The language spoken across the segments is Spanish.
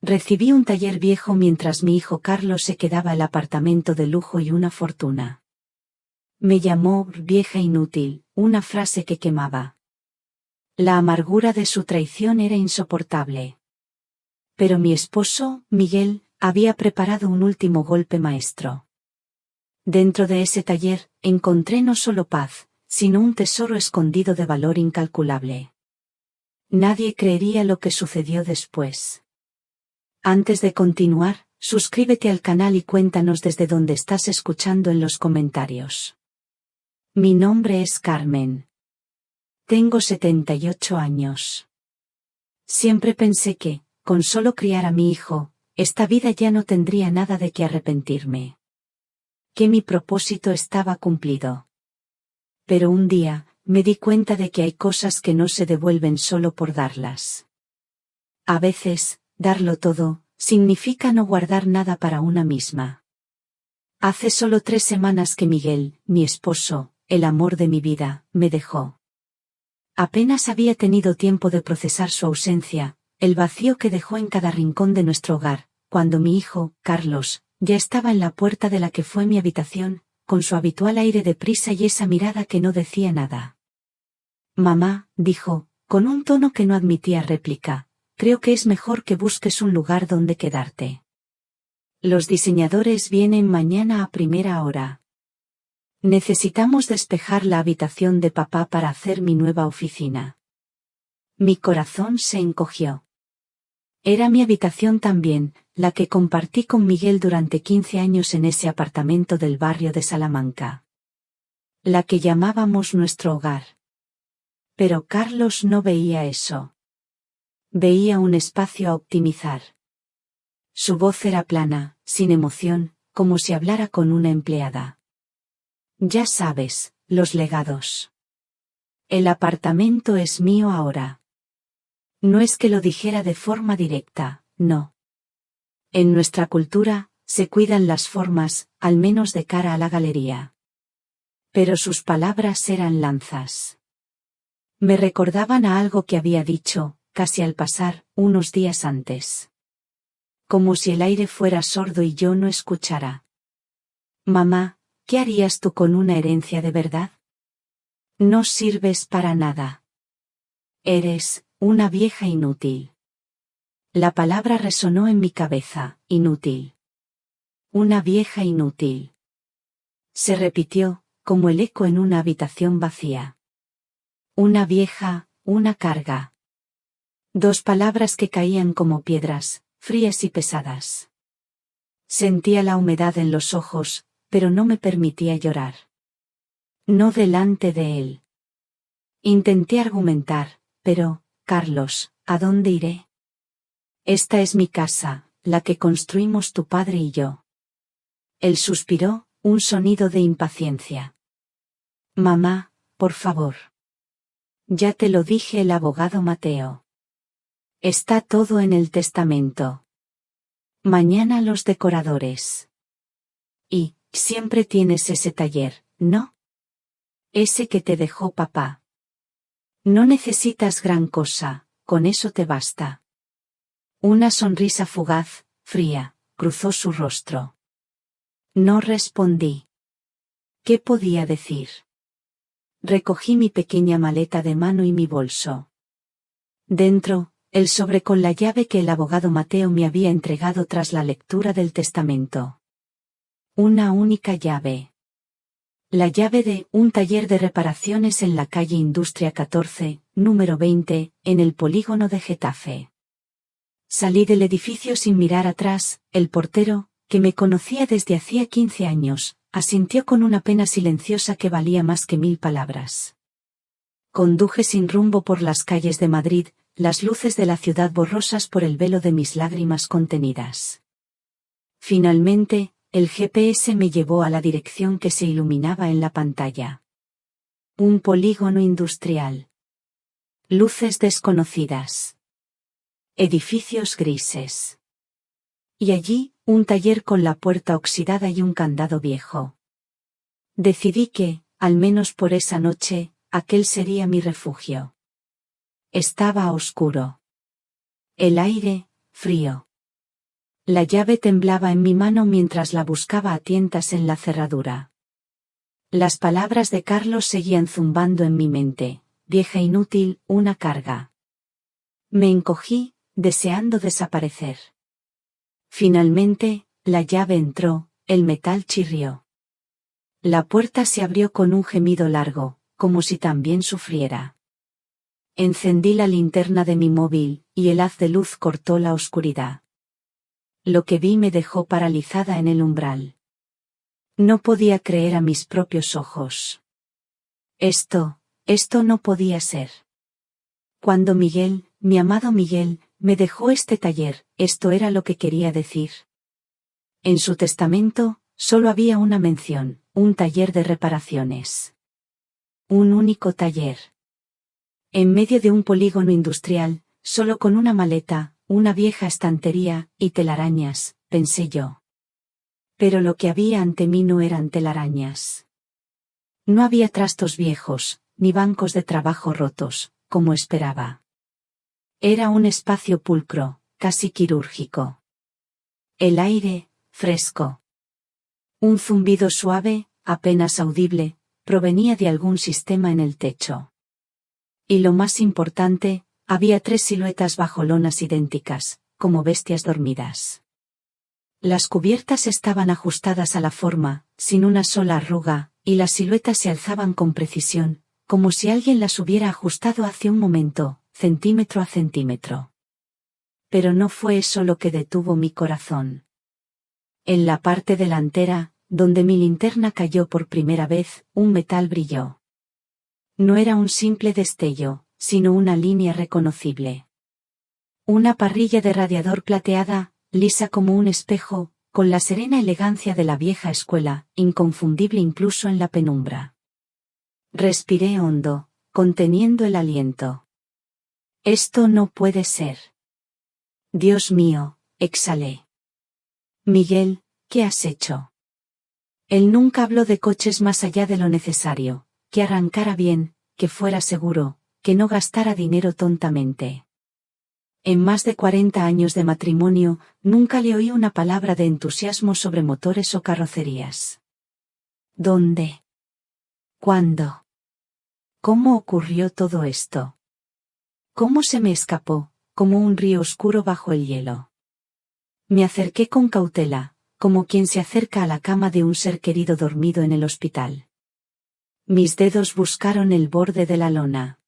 Recibí un taller viejo mientras mi hijo Carlos se quedaba el apartamento de lujo y una fortuna. Me llamó vieja inútil, una frase que quemaba. La amargura de su traición era insoportable. Pero mi esposo, Miguel, había preparado un último golpe maestro. Dentro de ese taller, encontré no solo paz, sino un tesoro escondido de valor incalculable. Nadie creería lo que sucedió después. Antes de continuar, suscríbete al canal y cuéntanos desde dónde estás escuchando en los comentarios. Mi nombre es Carmen. Tengo 78 años. Siempre pensé que, con solo criar a mi hijo, esta vida ya no tendría nada de qué arrepentirme. Que mi propósito estaba cumplido. Pero un día, me di cuenta de que hay cosas que no se devuelven solo por darlas. A veces, darlo todo, significa no guardar nada para una misma. Hace solo 3 semanas que Miguel, mi esposo, el amor de mi vida, me dejó. Apenas había tenido tiempo de procesar su ausencia, el vacío que dejó en cada rincón de nuestro hogar, cuando mi hijo, Carlos, ya estaba en la puerta de la que fue mi habitación, con su habitual aire de prisa y esa mirada que no decía nada. Mamá, dijo, con un tono que no admitía réplica, creo que es mejor que busques un lugar donde quedarte. Los diseñadores vienen mañana a primera hora. Necesitamos despejar la habitación de papá para hacer mi nueva oficina. Mi corazón se encogió. Era mi habitación también, la que compartí con Miguel durante 15 años en ese apartamento del barrio de Salamanca. La que llamábamos nuestro hogar. Pero Carlos no veía eso. Veía un espacio a optimizar. Su voz era plana, sin emoción, como si hablara con una empleada. Ya sabes, los legados. El apartamento es mío ahora. No es que lo dijera de forma directa, no. En nuestra cultura, se cuidan las formas, al menos de cara a la galería. Pero sus palabras eran lanzas. Me recordaban a algo que había dicho, casi al pasar, unos días antes. Como si el aire fuera sordo y yo no escuchara. Mamá, ¿qué harías tú con una herencia de verdad? No sirves para nada. Eres una vieja inútil. La palabra resonó en mi cabeza, inútil. Una vieja inútil. Se repitió, como el eco en una habitación vacía. Una vieja, una carga. 2 palabras que caían como piedras, frías y pesadas. Sentía la humedad en los ojos, pero no me permitía llorar. No delante de él. Intenté argumentar, pero, Carlos, ¿a dónde iré? Esta es mi casa, la que construimos tu padre y yo. Él suspiró, un sonido de impaciencia. Mamá, por favor. Ya te lo dije el abogado Mateo. Está todo en el testamento. Mañana los decoradores. Y, siempre tienes ese taller, ¿no? Ese que te dejó papá. No necesitas gran cosa, con eso te basta. Una sonrisa fugaz, fría, cruzó su rostro. No respondí. ¿Qué podía decir? Recogí mi pequeña maleta de mano y mi bolso. Dentro, el sobre con la llave que el abogado Mateo me había entregado tras la lectura del testamento. Una única llave. La llave de un taller de reparaciones en la calle Industria 14, número 20, en el polígono de Getafe. Salí del edificio sin mirar atrás, el portero, que me conocía desde hacía 15 años, asintió con una pena silenciosa que valía más que 1000 palabras. Conduje sin rumbo por las calles de Madrid, las luces de la ciudad borrosas por el velo de mis lágrimas contenidas. Finalmente, el GPS me llevó a la dirección que se iluminaba en la pantalla. Un polígono industrial. Luces desconocidas. Edificios grises. Y allí, un taller con la puerta oxidada y un candado viejo. Decidí que, al menos por esa noche, aquel sería mi refugio. Estaba oscuro. El aire, frío. La llave temblaba en mi mano mientras la buscaba a tientas en la cerradura. Las palabras de Carlos seguían zumbando en mi mente: vieja inútil, una carga. Me encogí, deseando desaparecer. Finalmente, la llave entró, el metal chirrió. La puerta se abrió con un gemido largo, como si también sufriera. Encendí la linterna de mi móvil, y el haz de luz cortó la oscuridad. Lo que vi me dejó paralizada en el umbral. No podía creer a mis propios ojos. Esto no podía ser. Cuando Miguel, mi amado Miguel, me dejó este taller, esto era lo que quería decir. En su testamento, solo había una mención: un taller de reparaciones. Un único taller. En medio de un polígono industrial, solo con una maleta, una vieja estantería, y telarañas, pensé yo. Pero lo que había ante mí no eran telarañas. No había trastos viejos, ni bancos de trabajo rotos, como esperaba. Era un espacio pulcro, casi quirúrgico. El aire, fresco. Un zumbido suave, apenas audible, provenía de algún sistema en el techo. Y lo más importante, había 3 siluetas bajo lonas idénticas, como bestias dormidas. Las cubiertas estaban ajustadas a la forma, sin una sola arruga, y las siluetas se alzaban con precisión, como si alguien las hubiera ajustado hace un momento, centímetro a centímetro. Pero no fue eso lo que detuvo mi corazón. En la parte delantera, donde mi linterna cayó por primera vez, un metal brilló. No era un simple destello, sino una línea reconocible. Una parrilla de radiador plateada, lisa como un espejo, con la serena elegancia de la vieja escuela, inconfundible incluso en la penumbra. Respiré hondo, conteniendo el aliento. Esto no puede ser. Dios mío, exhalé. Miguel, ¿qué has hecho? Él nunca habló de coches más allá de lo necesario, que arrancara bien, que fuera seguro, que no gastara dinero tontamente. En más de 40 años de matrimonio, nunca le oí una palabra de entusiasmo sobre motores o carrocerías. ¿Dónde? ¿Cuándo? ¿Cómo ocurrió todo esto? ¿Cómo se me escapó, como un río oscuro bajo el hielo? Me acerqué con cautela, como quien se acerca a la cama de un ser querido dormido en el hospital. Mis dedos buscaron el borde de la lona.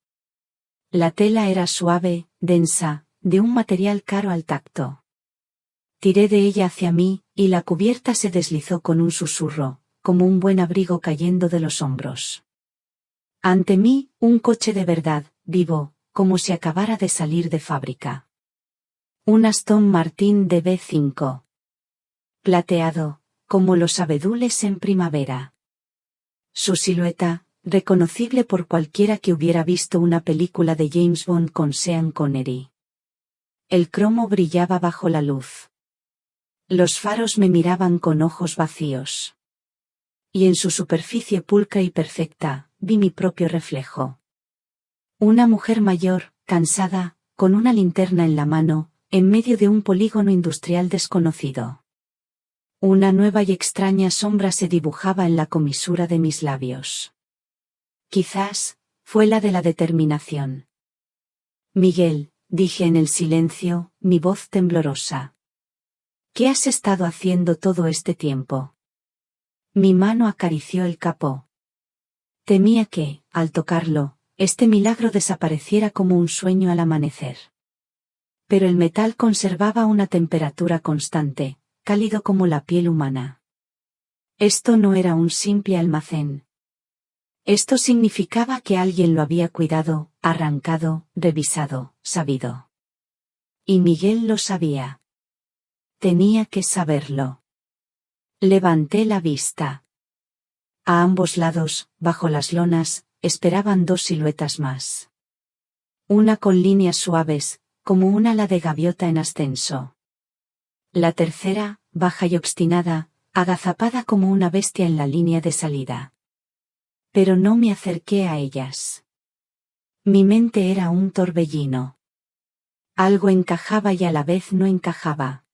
La tela era suave, densa, de un material caro al tacto. Tiré de ella hacia mí, y la cubierta se deslizó con un susurro, como un buen abrigo cayendo de los hombros. Ante mí, un coche de verdad, vivo, como si acabara de salir de fábrica. Un Aston Martin DB5. Plateado, como los abedules en primavera. Su silueta, reconocible por cualquiera que hubiera visto una película de James Bond con Sean Connery. El cromo brillaba bajo la luz. Los faros me miraban con ojos vacíos. Y en su superficie pulcra y perfecta, vi mi propio reflejo. Una mujer mayor, cansada, con una linterna en la mano, en medio de un polígono industrial desconocido. Una nueva y extraña sombra se dibujaba en la comisura de mis labios. Quizás, fue la de la determinación. Miguel, dije en el silencio, mi voz temblorosa. ¿Qué has estado haciendo todo este tiempo? Mi mano acarició el capó. Temía que, al tocarlo, este milagro desapareciera como un sueño al amanecer. Pero el metal conservaba una temperatura constante, cálido como la piel humana. Esto no era un simple almacén. Esto significaba que alguien lo había cuidado, arrancado, revisado, sabido. Y Miguel lo sabía. Tenía que saberlo. Levanté la vista. A ambos lados, bajo las lonas, esperaban 2 siluetas más. Una con líneas suaves, como un ala de gaviota en ascenso. La tercera, baja y obstinada, agazapada como una bestia en la línea de salida. Pero no me acerqué a ellas. Mi mente era un torbellino. Algo encajaba y a la vez no encajaba.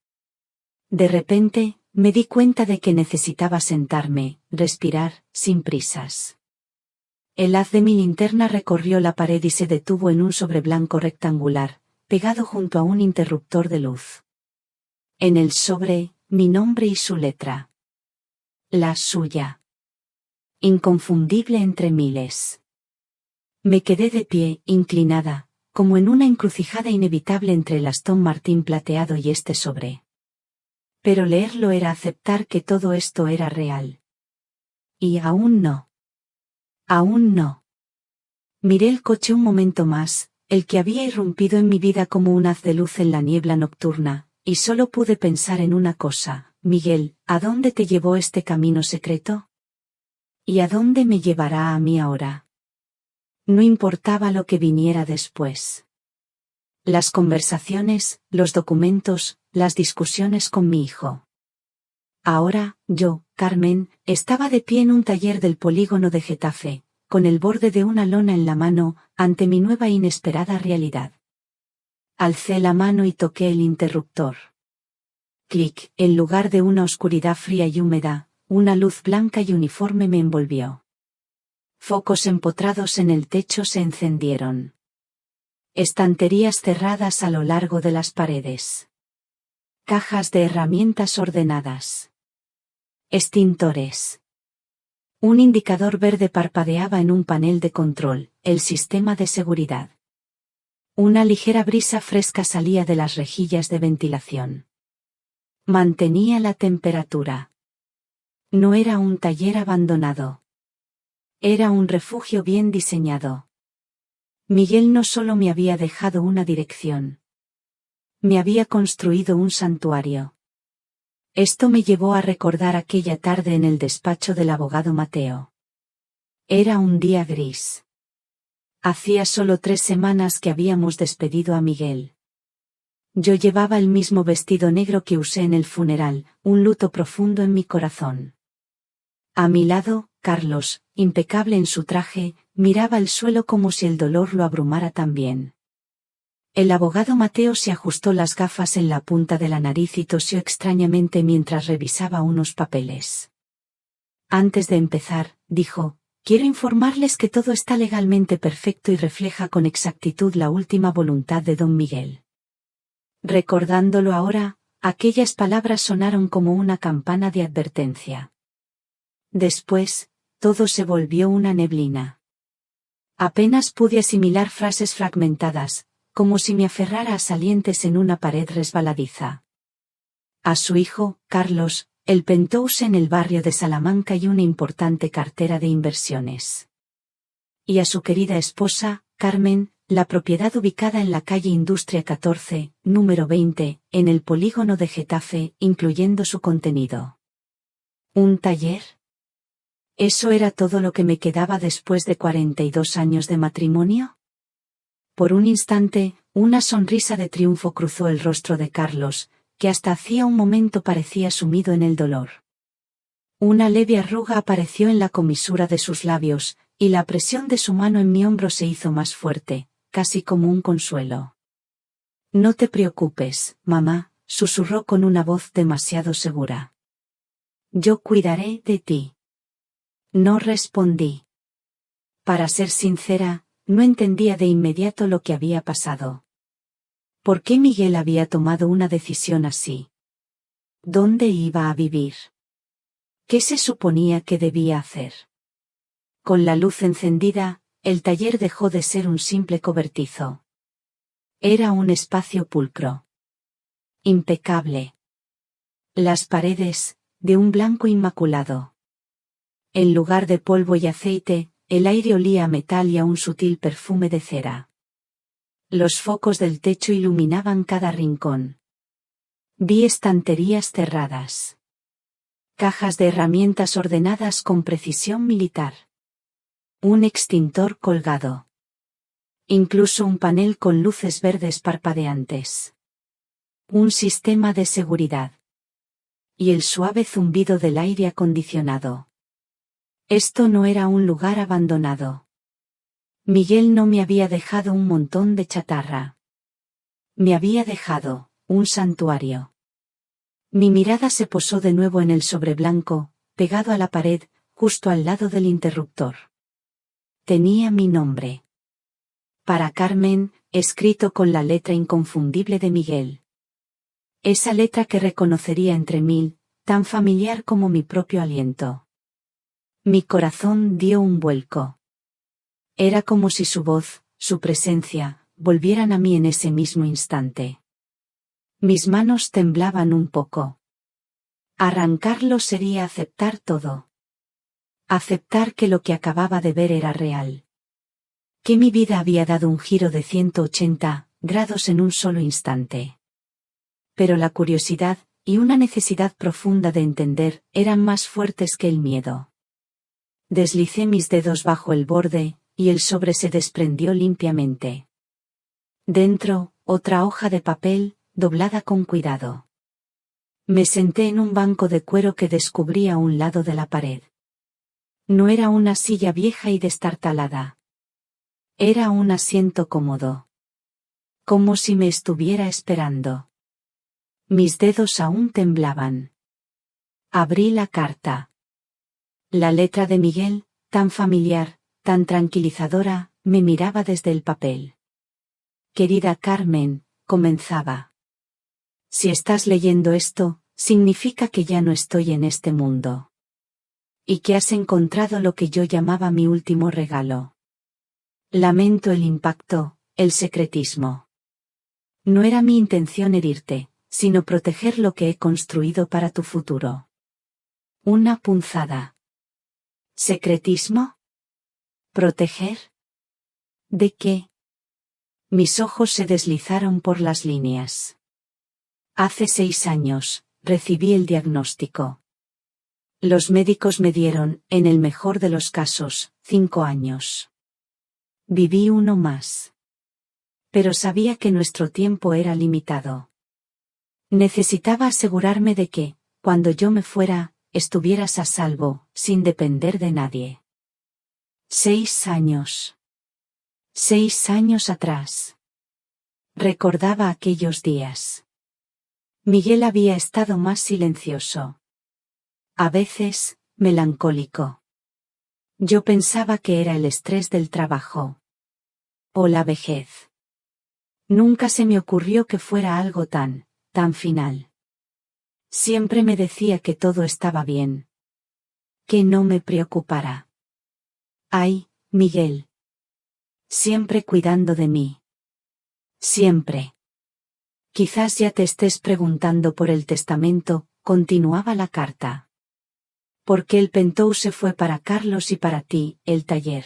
De repente, me di cuenta de que necesitaba sentarme, respirar, sin prisas. El haz de mi linterna recorrió la pared y se detuvo en un sobre blanco rectangular, pegado junto a un interruptor de luz. En el sobre, mi nombre y su letra. La suya. Inconfundible entre miles. Me quedé de pie, inclinada, como en una encrucijada inevitable entre el Aston Martin plateado y este sobre. Pero leerlo era aceptar que todo esto era real. Y aún no. Aún no. Miré el coche un momento más, el que había irrumpido en mi vida como un haz de luz en la niebla nocturna, y solo pude pensar en una cosa: Miguel, ¿a dónde te llevó este camino secreto? ¿Y a dónde me llevará a mí ahora? No importaba lo que viniera después. Las conversaciones, los documentos, las discusiones con mi hijo. Ahora, yo, Carmen, estaba de pie en un taller del polígono de Getafe, con el borde de una lona en la mano, ante mi nueva e inesperada realidad. Alcé la mano y toqué el interruptor. Clic, en lugar de una oscuridad fría y húmeda, una luz blanca y uniforme me envolvió. Focos empotrados en el techo se encendieron. Estanterías cerradas a lo largo de las paredes. Cajas de herramientas ordenadas. Extintores. Un indicador verde parpadeaba en un panel de control, el sistema de seguridad. Una ligera brisa fresca salía de las rejillas de ventilación. Mantenía la temperatura. No era un taller abandonado. Era un refugio bien diseñado. Miguel no solo me había dejado una dirección. Me había construido un santuario. Esto me llevó a recordar aquella tarde en el despacho del abogado Mateo. Era un día gris. Hacía solo 3 semanas que habíamos despedido a Miguel. Yo llevaba el mismo vestido negro que usé en el funeral, un luto profundo en mi corazón. A mi lado, Carlos, impecable en su traje, miraba el suelo como si el dolor lo abrumara también. El abogado Mateo se ajustó las gafas en la punta de la nariz y tosió extrañamente mientras revisaba unos papeles. Antes de empezar, dijo: quiero informarles que todo está legalmente perfecto y refleja con exactitud la última voluntad de don Miguel. Recordándolo ahora, aquellas palabras sonaron como una campana de advertencia. Después, todo se volvió una neblina. Apenas pude asimilar frases fragmentadas, como si me aferrara a salientes en una pared resbaladiza. A su hijo, Carlos, el penthouse en el barrio de Salamanca y una importante cartera de inversiones. Y a su querida esposa, Carmen, la propiedad ubicada en la calle Industria 14, número 20, en el polígono de Getafe, incluyendo su contenido. ¿Un taller? ¿Eso era todo lo que me quedaba después de 42 años de matrimonio? Por un instante, una sonrisa de triunfo cruzó el rostro de Carlos, que hasta hacía un momento parecía sumido en el dolor. Una leve arruga apareció en la comisura de sus labios, y la presión de su mano en mi hombro se hizo más fuerte, casi como un consuelo. No te preocupes, mamá, susurró con una voz demasiado segura. Yo cuidaré de ti. No respondí. Para ser sincera, no entendía de inmediato lo que había pasado. ¿Por qué Miguel había tomado una decisión así? ¿Dónde iba a vivir? ¿Qué se suponía que debía hacer? Con la luz encendida, el taller dejó de ser un simple cobertizo. Era un espacio pulcro. Impecable. Las paredes, de un blanco inmaculado. En lugar de polvo y aceite, el aire olía a metal y a un sutil perfume de cera. Los focos del techo iluminaban cada rincón. Vi estanterías cerradas. Cajas de herramientas ordenadas con precisión militar. Un extintor colgado. Incluso un panel con luces verdes parpadeantes. Un sistema de seguridad. Y el suave zumbido del aire acondicionado. Esto no era un lugar abandonado. Miguel no me había dejado un montón de chatarra. Me había dejado un santuario. Mi mirada se posó de nuevo en el sobre blanco, pegado a la pared, justo al lado del interruptor. Tenía mi nombre. Para Carmen, escrito con la letra inconfundible de Miguel. Esa letra que reconocería entre mil, tan familiar como mi propio aliento. Mi corazón dio un vuelco. Era como si su voz, su presencia, volvieran a mí en ese mismo instante. Mis manos temblaban un poco. Arrancarlo sería aceptar todo. Aceptar que lo que acababa de ver era real. Que mi vida había dado un giro de 180 grados en un solo instante. Pero la curiosidad, y una necesidad profunda de entender, eran más fuertes que el miedo. Deslicé mis dedos bajo el borde, y el sobre se desprendió limpiamente. Dentro, otra hoja de papel, doblada con cuidado. Me senté en un banco de cuero que descubría un lado de la pared. No era una silla vieja y destartalada. Era un asiento cómodo. Como si me estuviera esperando. Mis dedos aún temblaban. Abrí la carta. La letra de Miguel, tan familiar, tan tranquilizadora, me miraba desde el papel. Querida Carmen, comenzaba. Si estás leyendo esto, significa que ya no estoy en este mundo. Y que has encontrado lo que yo llamaba mi último regalo. Lamento el impacto, el secretismo. No era mi intención herirte, sino proteger lo que he construido para tu futuro. Una punzada. ¿Secretismo? ¿Proteger? ¿De qué? Mis ojos se deslizaron por las líneas. Hace 6 años, recibí el diagnóstico. Los médicos me dieron, en el mejor de los casos, 5 años. Viví uno más. Pero sabía que nuestro tiempo era limitado. Necesitaba asegurarme de que, cuando yo me fuera, estuvieras a salvo, sin depender de nadie. 6 años. 6 años atrás. Recordaba aquellos días. Miguel había estado más silencioso. A veces, melancólico. Yo pensaba que era el estrés del trabajo. O la vejez. Nunca se me ocurrió que fuera algo tan final. Siempre me decía que todo estaba bien. Que no me preocupara. Ay, Miguel. Siempre cuidando de mí. Siempre. Quizás ya te estés preguntando por el testamento, continuaba la carta. Porque el Pentou se fue para Carlos y para ti, el taller.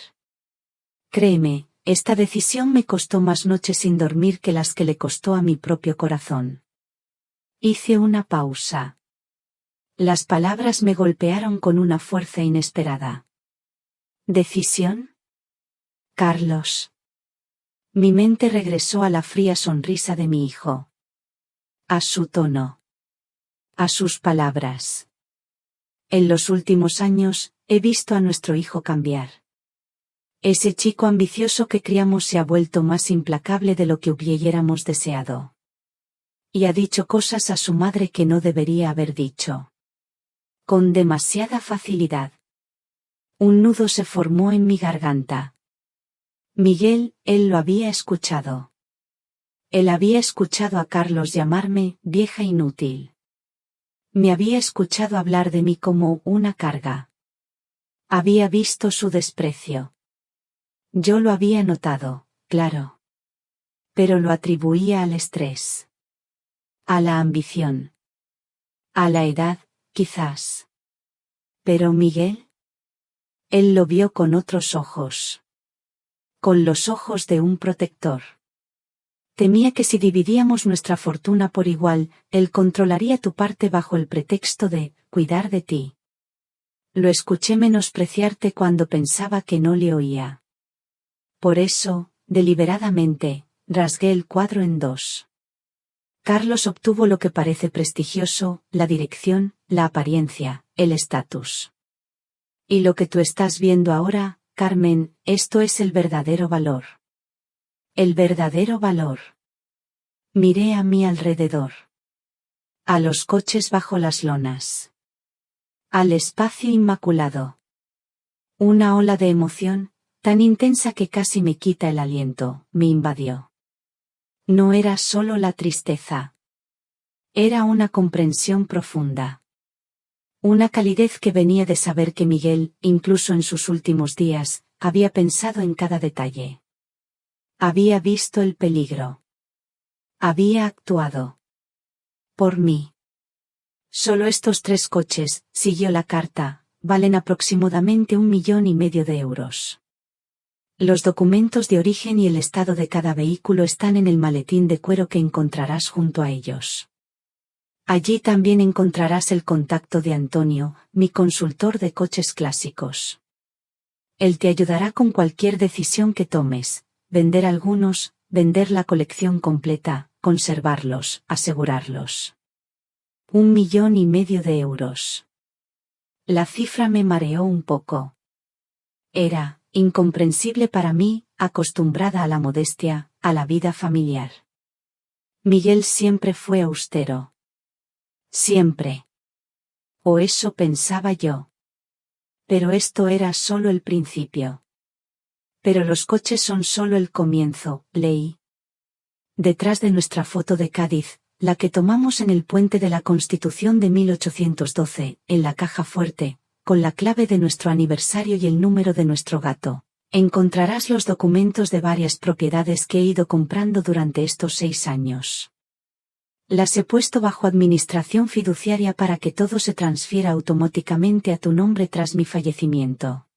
Créeme, esta decisión me costó más noches sin dormir que las que le costó a mi propio corazón. Hice una pausa. Las palabras me golpearon con una fuerza inesperada. ¿Decisión? Carlos. Mi mente regresó a la fría sonrisa de mi hijo. A su tono. A sus palabras. En los últimos años, he visto a nuestro hijo cambiar. Ese chico ambicioso que criamos se ha vuelto más implacable de lo que hubiéramos deseado. Y ha dicho cosas a su madre que no debería haber dicho. Con demasiada facilidad. Un nudo se formó en mi garganta. Miguel, él lo había escuchado. Él había escuchado a Carlos llamarme vieja inútil. Me había escuchado hablar de mí como una carga. Había visto su desprecio. Yo lo había notado, claro. Pero lo atribuía al estrés. A la ambición. A la edad, quizás. Pero Miguel. Él lo vio con otros ojos. Con los ojos de un protector. Temía que si dividíamos nuestra fortuna por igual, él controlaría tu parte bajo el pretexto de cuidar de ti. Lo escuché menospreciarte cuando pensaba que no le oía. Por eso, deliberadamente, rasgué el cuadro en 2. Carlos obtuvo lo que parece prestigioso, la dirección, la apariencia, el estatus. Y lo que tú estás viendo ahora, Carmen, esto es el verdadero valor. El verdadero valor. Miré a mi alrededor. A los coches bajo las lonas. Al espacio inmaculado. Una ola de emoción, tan intensa que casi me quita el aliento, me invadió. No era solo la tristeza. Era una comprensión profunda. Una calidez que venía de saber que Miguel, incluso en sus últimos días, había pensado en cada detalle. Había visto el peligro. Había actuado. Por mí. Solo estos 3 coches, siguió la carta, valen aproximadamente 1,5 millones de euros. Los documentos de origen y el estado de cada vehículo están en el maletín de cuero que encontrarás junto a ellos. Allí también encontrarás el contacto de Antonio, mi consultor de coches clásicos. Él te ayudará con cualquier decisión que tomes, vender algunos, vender la colección completa, conservarlos, asegurarlos. 1,5 millones de euros. La cifra me mareó un poco. Era incomprensible para mí, acostumbrada a la modestia, a la vida familiar. Miguel siempre fue austero. Siempre. O eso pensaba yo. Pero esto era solo el principio. Pero los coches son solo el comienzo, leí. Detrás de nuestra foto de Cádiz, la que tomamos en el puente de la Constitución de 1812, en la caja fuerte, con la clave de nuestro aniversario y el número de nuestro gato, encontrarás los documentos de varias propiedades que he ido comprando durante estos 6 años. Las he puesto bajo administración fiduciaria para que todo se transfiera automáticamente a tu nombre tras mi fallecimiento.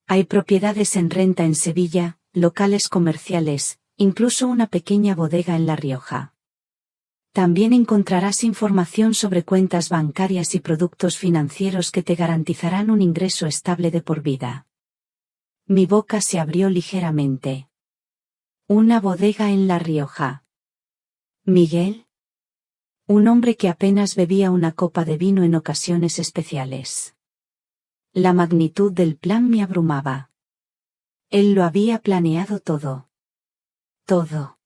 Hay propiedades en renta en Sevilla, locales comerciales, incluso una pequeña bodega en La Rioja. También encontrarás información sobre cuentas bancarias y productos financieros que te garantizarán un ingreso estable de por vida. Mi boca se abrió ligeramente. Una bodega en La Rioja. ¿Miguel? Un hombre que apenas bebía una copa de vino en ocasiones especiales. La magnitud del plan me abrumaba. Él lo había planeado todo. Todo.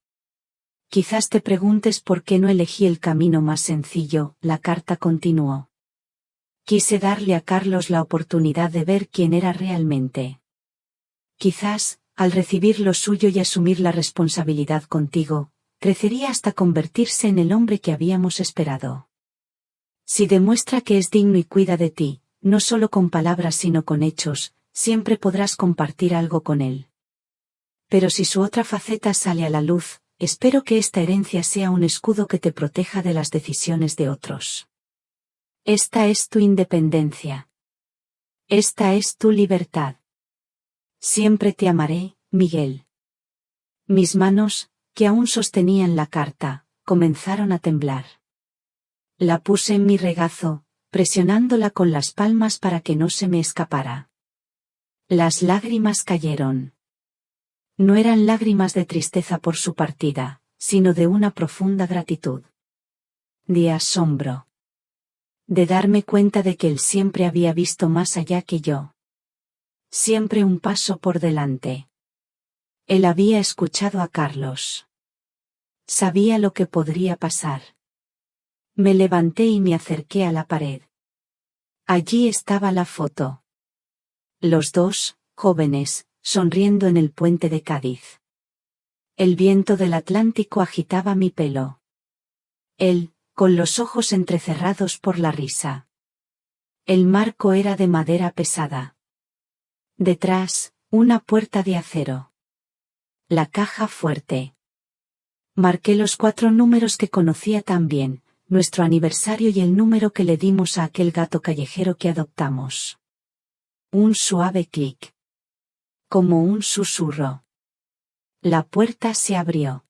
Quizás te preguntes por qué no elegí el camino más sencillo, la carta continuó. Quise darle a Carlos la oportunidad de ver quién era realmente. Quizás, al recibir lo suyo y asumir la responsabilidad contigo, crecería hasta convertirse en el hombre que habíamos esperado. Si demuestra que es digno y cuida de ti, no solo con palabras sino con hechos, siempre podrás compartir algo con él. Pero si su otra faceta sale a la luz, espero que esta herencia sea un escudo que te proteja de las decisiones de otros. Esta es tu independencia. Esta es tu libertad. Siempre te amaré, Miguel. Mis manos, que aún sostenían la carta, comenzaron a temblar. La puse en mi regazo, presionándola con las palmas para que no se me escapara. Las lágrimas cayeron. No eran lágrimas de tristeza por su partida, sino de una profunda gratitud. De asombro. De darme cuenta de que él siempre había visto más allá que yo. Siempre un paso por delante. Él había escuchado a Carlos. Sabía lo que podría pasar. Me levanté y me acerqué a la pared. Allí estaba la foto. Los dos, jóvenes, sonriendo en el puente de Cádiz. El viento del Atlántico agitaba mi pelo. Él, con los ojos entrecerrados por la risa. El marco era de madera pesada. Detrás, una puerta de acero. La caja fuerte. Marqué los 4 números que conocía tan bien, nuestro aniversario y el número que le dimos a aquel gato callejero que adoptamos. Un suave clic. Como un susurro. La puerta se abrió.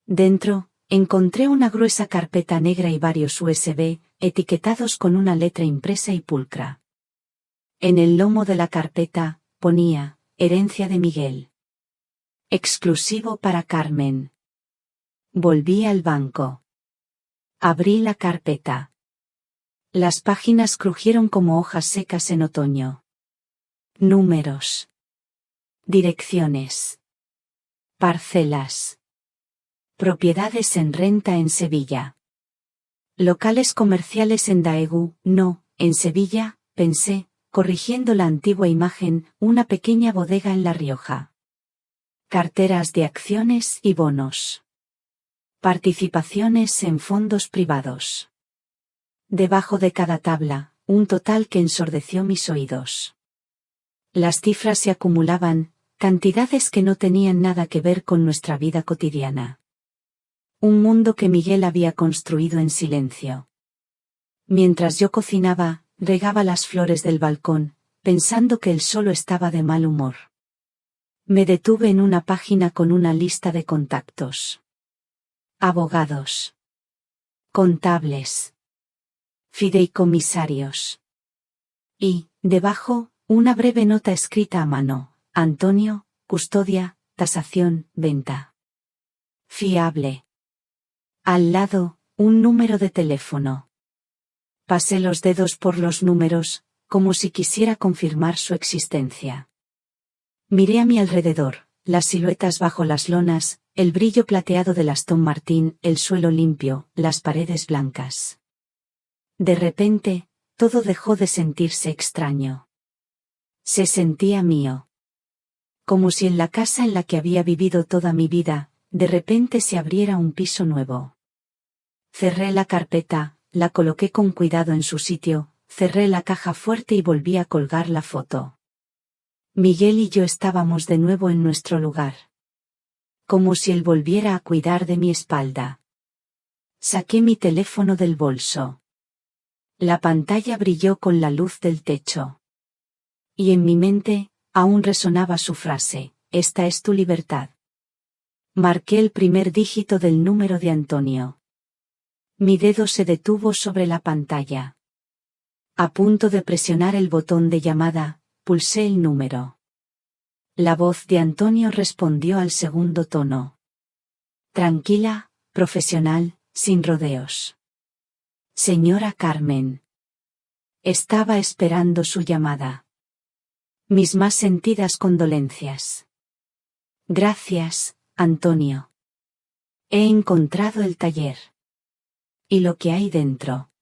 Dentro, encontré una gruesa carpeta negra y varios USB, etiquetados con una letra impresa y pulcra. En el lomo de la carpeta, ponía, herencia de Miguel. Exclusivo para Carmen. Volví al banco. Abrí la carpeta. Las páginas crujieron como hojas secas en otoño. Números. Direcciones. Parcelas. Propiedades en renta en Sevilla. Locales comerciales en Daegu, no, en Sevilla, pensé, corrigiendo la antigua imagen, una pequeña bodega en La Rioja. Carteras de acciones y bonos. Participaciones en fondos privados. Debajo de cada tabla, un total que ensordeció mis oídos. Las cifras se acumulaban, cantidades que no tenían nada que ver con nuestra vida cotidiana. Un mundo que Miguel había construido en silencio. Mientras yo cocinaba, regaba las flores del balcón, pensando que él solo estaba de mal humor. Me detuve en una página con una lista de contactos. Abogados. Contables. Fideicomisarios. Y, debajo, una breve nota escrita a mano. Antonio, custodia, tasación, venta. Fiable. Al lado, un número de teléfono. Pasé los dedos por los números, como si quisiera confirmar su existencia. Miré a mi alrededor, las siluetas bajo las lonas, el brillo plateado del Aston Martin, el suelo limpio, las paredes blancas. De repente, todo dejó de sentirse extraño. Se sentía mío. Como si en la casa en la que había vivido toda mi vida, de repente se abriera un piso nuevo. Cerré la carpeta, la coloqué con cuidado en su sitio, cerré la caja fuerte y volví a colgar la foto. Miguel y yo estábamos de nuevo en nuestro lugar. Como si él volviera a cuidar de mi espalda. Saqué mi teléfono del bolso. La pantalla brilló con la luz del techo. Y en mi mente, aún resonaba su frase, «Esta es tu libertad». Marqué el primer dígito del número de Antonio. Mi dedo se detuvo sobre la pantalla. A punto de presionar el botón de llamada, pulsé el número. La voz de Antonio respondió al segundo tono. Tranquila, profesional, sin rodeos. Señora Carmen. Estaba esperando su llamada. Mis más sentidas condolencias. Gracias, Antonio. He encontrado el taller. ¿Y lo que hay dentro?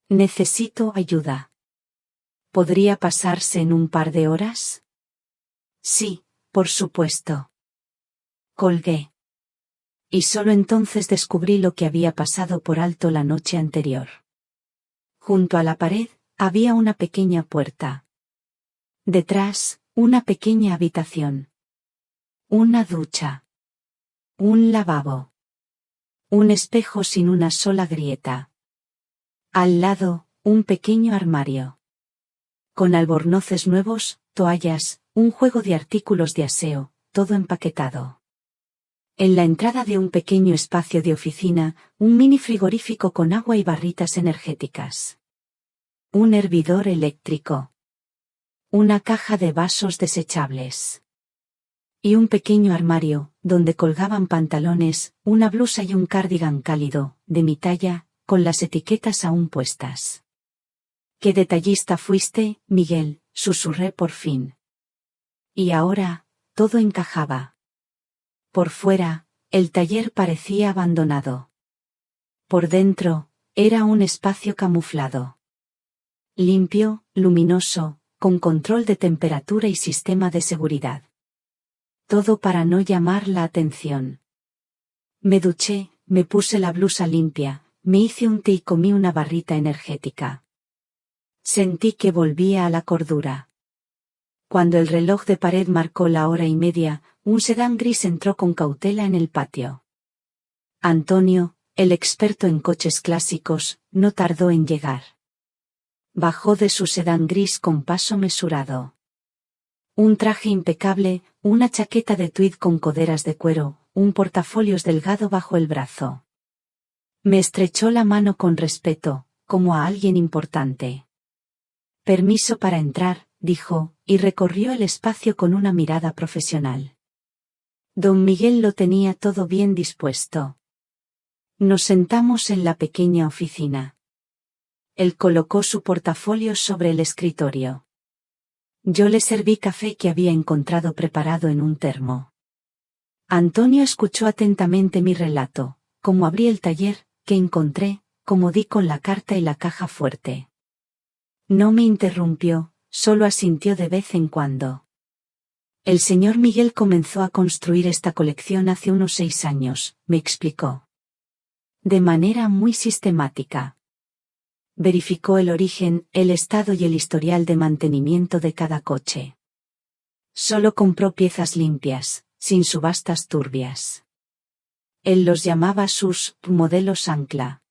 Necesito ayuda. ¿Podría pasarse en un par de horas? Sí, por supuesto. Colgué. Y solo entonces descubrí lo que había pasado por alto la noche anterior. Junto a la pared, había una pequeña puerta. Detrás, una pequeña habitación. Una ducha. Un lavabo. Un espejo sin una sola grieta. Al lado, un pequeño armario. Con albornoces nuevos, toallas, un juego de artículos de aseo, todo empaquetado. En la entrada de un pequeño espacio de oficina, un mini frigorífico con agua y barritas energéticas. Un hervidor eléctrico. Una caja de vasos desechables. Y un pequeño armario, donde colgaban pantalones, una blusa y un cardigan cálido, de mi talla, con las etiquetas aún puestas. «Qué detallista fuiste, Miguel», susurré por fin. Y ahora, todo encajaba. Por fuera, el taller parecía abandonado. Por dentro, era un espacio camuflado. Limpio, luminoso, con control de temperatura y sistema de seguridad. Todo para no llamar la atención. Me duché, me puse la blusa limpia, me hice un té y comí una barrita energética. Sentí que volvía a la cordura. Cuando el reloj de pared marcó la 1:30, un sedán gris entró con cautela en el patio. Antonio, el experto en coches clásicos, no tardó en llegar. Bajó de su sedán gris con paso mesurado. Un traje impecable, una chaqueta de tweed con coderas de cuero, un portafolios delgado bajo el brazo. Me estrechó la mano con respeto, como a alguien importante. «Permiso para entrar», dijo, y recorrió el espacio con una mirada profesional. Don Miguel lo tenía todo bien dispuesto. Nos sentamos en la pequeña oficina. Él colocó su portafolio sobre el escritorio. Yo le serví café que había encontrado preparado en un termo. Antonio escuchó atentamente mi relato, cómo abrí el taller, qué encontré, como di con la carta y la caja fuerte. No me interrumpió, solo asintió de vez en cuando. El señor Miguel comenzó a construir esta colección hace unos 6 años, me explicó. De manera muy sistemática. Verificó el origen, el estado y el historial de mantenimiento de cada coche. Solo compró piezas limpias, sin subastas turbias. Él los llamaba sus modelos ancla.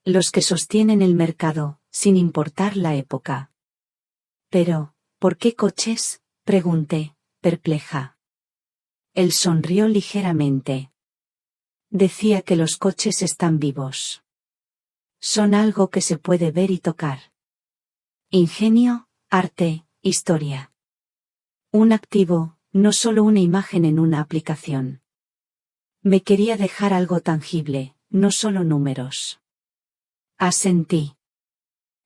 Los que sostienen el mercado, sin importar la época. Pero, ¿por qué coches?, pregunté, perpleja. Él sonrió ligeramente. Decía que los coches están vivos. Son algo que se puede ver y tocar. Ingenio, arte, historia. Un activo, no solo una imagen en una aplicación. Me quería dejar algo tangible, no solo números. Asentí.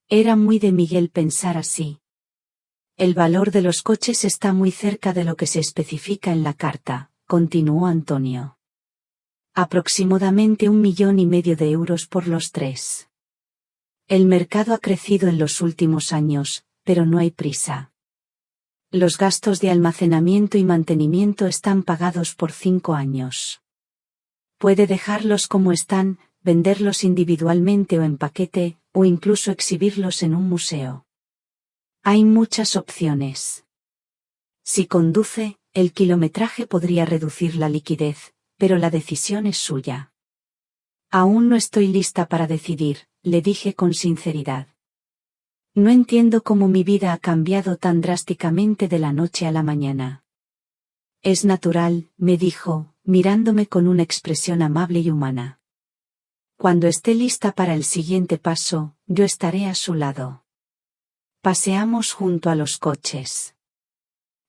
Era muy de Miguel pensar así. El valor de los coches está muy cerca de lo que se especifica en la carta, continuó Antonio. Aproximadamente 1,5 millones de euros por los 3. El mercado ha crecido en los últimos años, pero no hay prisa. Los gastos de almacenamiento y mantenimiento están pagados por 5 años. Puede dejarlos como están, venderlos individualmente o en paquete, o incluso exhibirlos en un museo. Hay muchas opciones. Si conduce, el kilometraje podría reducir la liquidez, pero la decisión es suya. Aún no estoy lista para decidir, le dije con sinceridad. No entiendo cómo mi vida ha cambiado tan drásticamente de la noche a la mañana. Es natural, me dijo, mirándome con una expresión amable y humana. Cuando esté lista para el siguiente paso, yo estaré a su lado. Paseamos junto a los coches.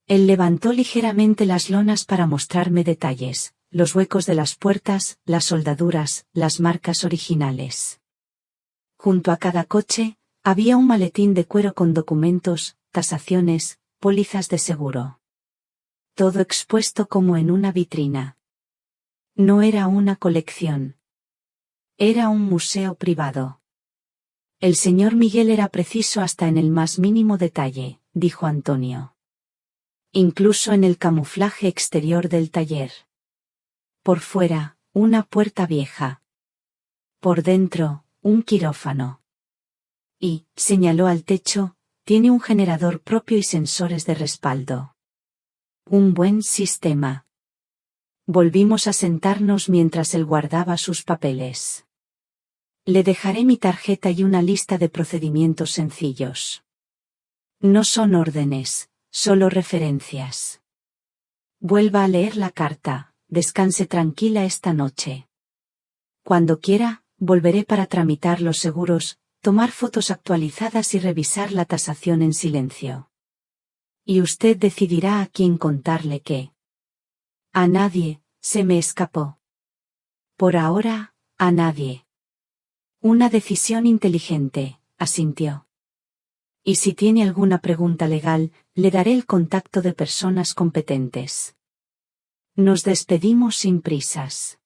Él levantó ligeramente las lonas para mostrarme detalles, los huecos de las puertas, las soldaduras, las marcas originales. Junto a cada coche, había un maletín de cuero con documentos, tasaciones, pólizas de seguro. Todo expuesto como en una vitrina. No era una colección. Era un museo privado. El señor Miguel era preciso hasta en el más mínimo detalle, dijo Antonio. Incluso en el camuflaje exterior del taller. Por fuera, una puerta vieja. Por dentro, un quirófano. Y, señaló al techo, tiene un generador propio y sensores de respaldo. Un buen sistema. Volvimos a sentarnos mientras él guardaba sus papeles. Le dejaré mi tarjeta y una lista de procedimientos sencillos. No son órdenes, solo referencias. Vuelva a leer la carta, descanse tranquila esta noche. Cuando quiera, volveré para tramitar los seguros, tomar fotos actualizadas y revisar la tasación en silencio. Y usted decidirá a quién contarle qué. A nadie, se me escapó. Por ahora, a nadie. Una decisión inteligente, asintió. Y si tiene alguna pregunta legal, le daré el contacto de personas competentes. Nos despedimos sin prisas.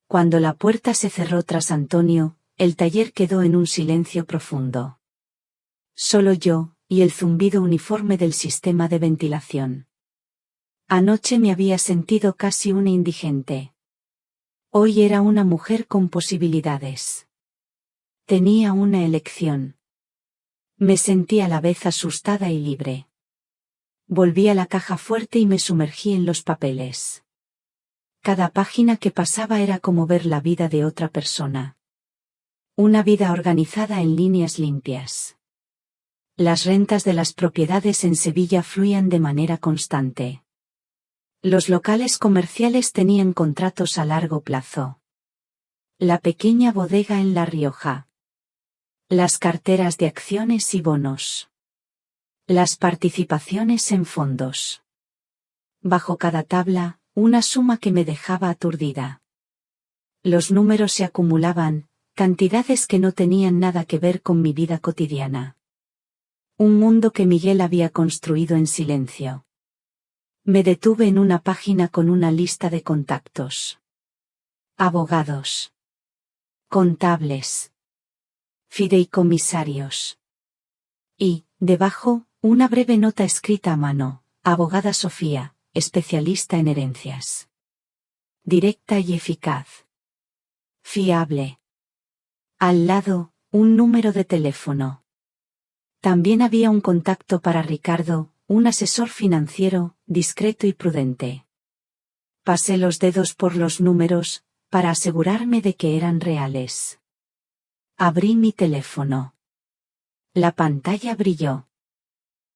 Cuando la puerta se cerró tras Antonio, el taller quedó en un silencio profundo. Solo yo, y el zumbido uniforme del sistema de ventilación. Anoche me había sentido casi una indigente. Hoy era una mujer con posibilidades. Tenía una elección. Me sentí a la vez asustada y libre. Volví a la caja fuerte y me sumergí en los papeles. Cada página que pasaba era como ver la vida de otra persona. Una vida organizada en líneas limpias. Las rentas de las propiedades en Sevilla fluían de manera constante. Los locales comerciales tenían contratos a largo plazo. La pequeña bodega en La Rioja. Las carteras de acciones y bonos. Las participaciones en fondos. Bajo cada tabla, una suma que me dejaba aturdida. Los números se acumulaban, cantidades que no tenían nada que ver con mi vida cotidiana. Un mundo que Miguel había construido en silencio. Me detuve en una página con una lista de contactos. Abogados. contables, fideicomisarios. Y, debajo, una breve nota escrita a mano: abogada Sofía, especialista en herencias. Directa y eficaz. Fiable. Al lado, un número de teléfono. También había un contacto para Ricardo, un asesor financiero, discreto y prudente. Pasé los dedos por los números, para asegurarme de que eran reales. Abrí mi teléfono. La pantalla brilló.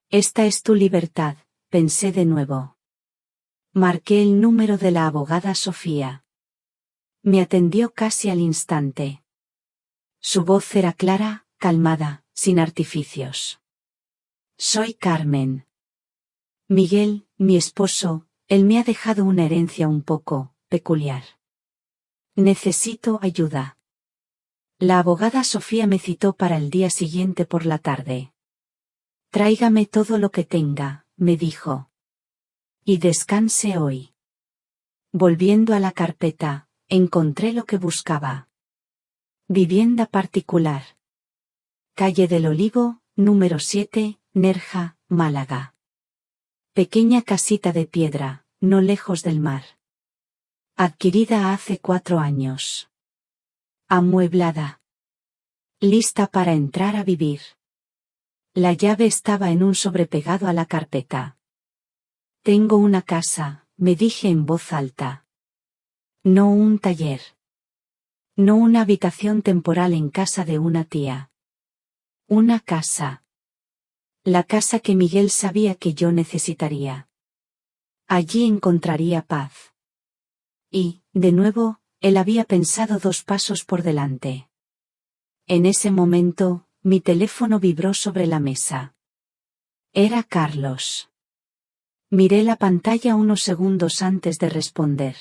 Esta es tu libertad, pensé de nuevo. Marqué el número de la abogada Sofía. Me atendió casi al instante. Su voz era clara, calmada, sin artificios. Soy Carmen. Miguel, mi esposo, él me ha dejado una herencia un poco peculiar. Necesito ayuda. La abogada Sofía me citó para el día siguiente por la tarde. Tráigame todo lo que tenga, me dijo. Y descanse hoy. Volviendo a la carpeta, encontré lo que buscaba. Vivienda particular. Calle del Olivo, número 7, Nerja, Málaga. Pequeña casita de piedra, no lejos del mar. Adquirida hace 4 años. Amueblada. Lista para entrar a vivir. La llave estaba en un sobre pegado a la carpeta. Tengo una casa, me dije en voz alta. No un taller. No una habitación temporal en casa de una tía. Una casa. La casa que Miguel sabía que yo necesitaría. Allí encontraría paz. Y, de nuevo, él había pensado 2 pasos por delante. En ese momento, mi teléfono vibró sobre la mesa. Era Carlos. Miré la pantalla unos segundos antes de responder.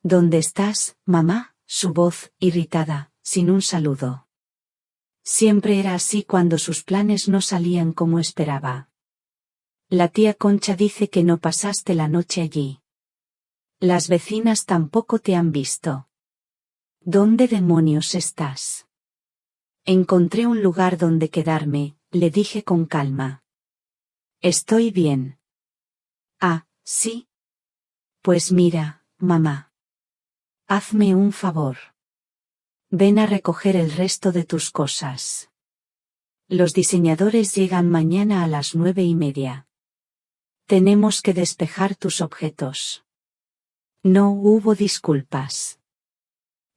¿Dónde estás, mamá? Su voz, irritada, sin un saludo. Siempre era así cuando sus planes no salían como esperaba. La tía Concha dice que no pasaste la noche allí. Las vecinas tampoco te han visto. ¿Dónde demonios estás? Encontré un lugar donde quedarme, le dije con calma. Estoy bien. Ah, ¿sí? Pues mira, mamá. Hazme un favor. Ven a recoger el resto de tus cosas. Los diseñadores llegan mañana a las 9:30. Tenemos que despejar tus objetos. No hubo disculpas.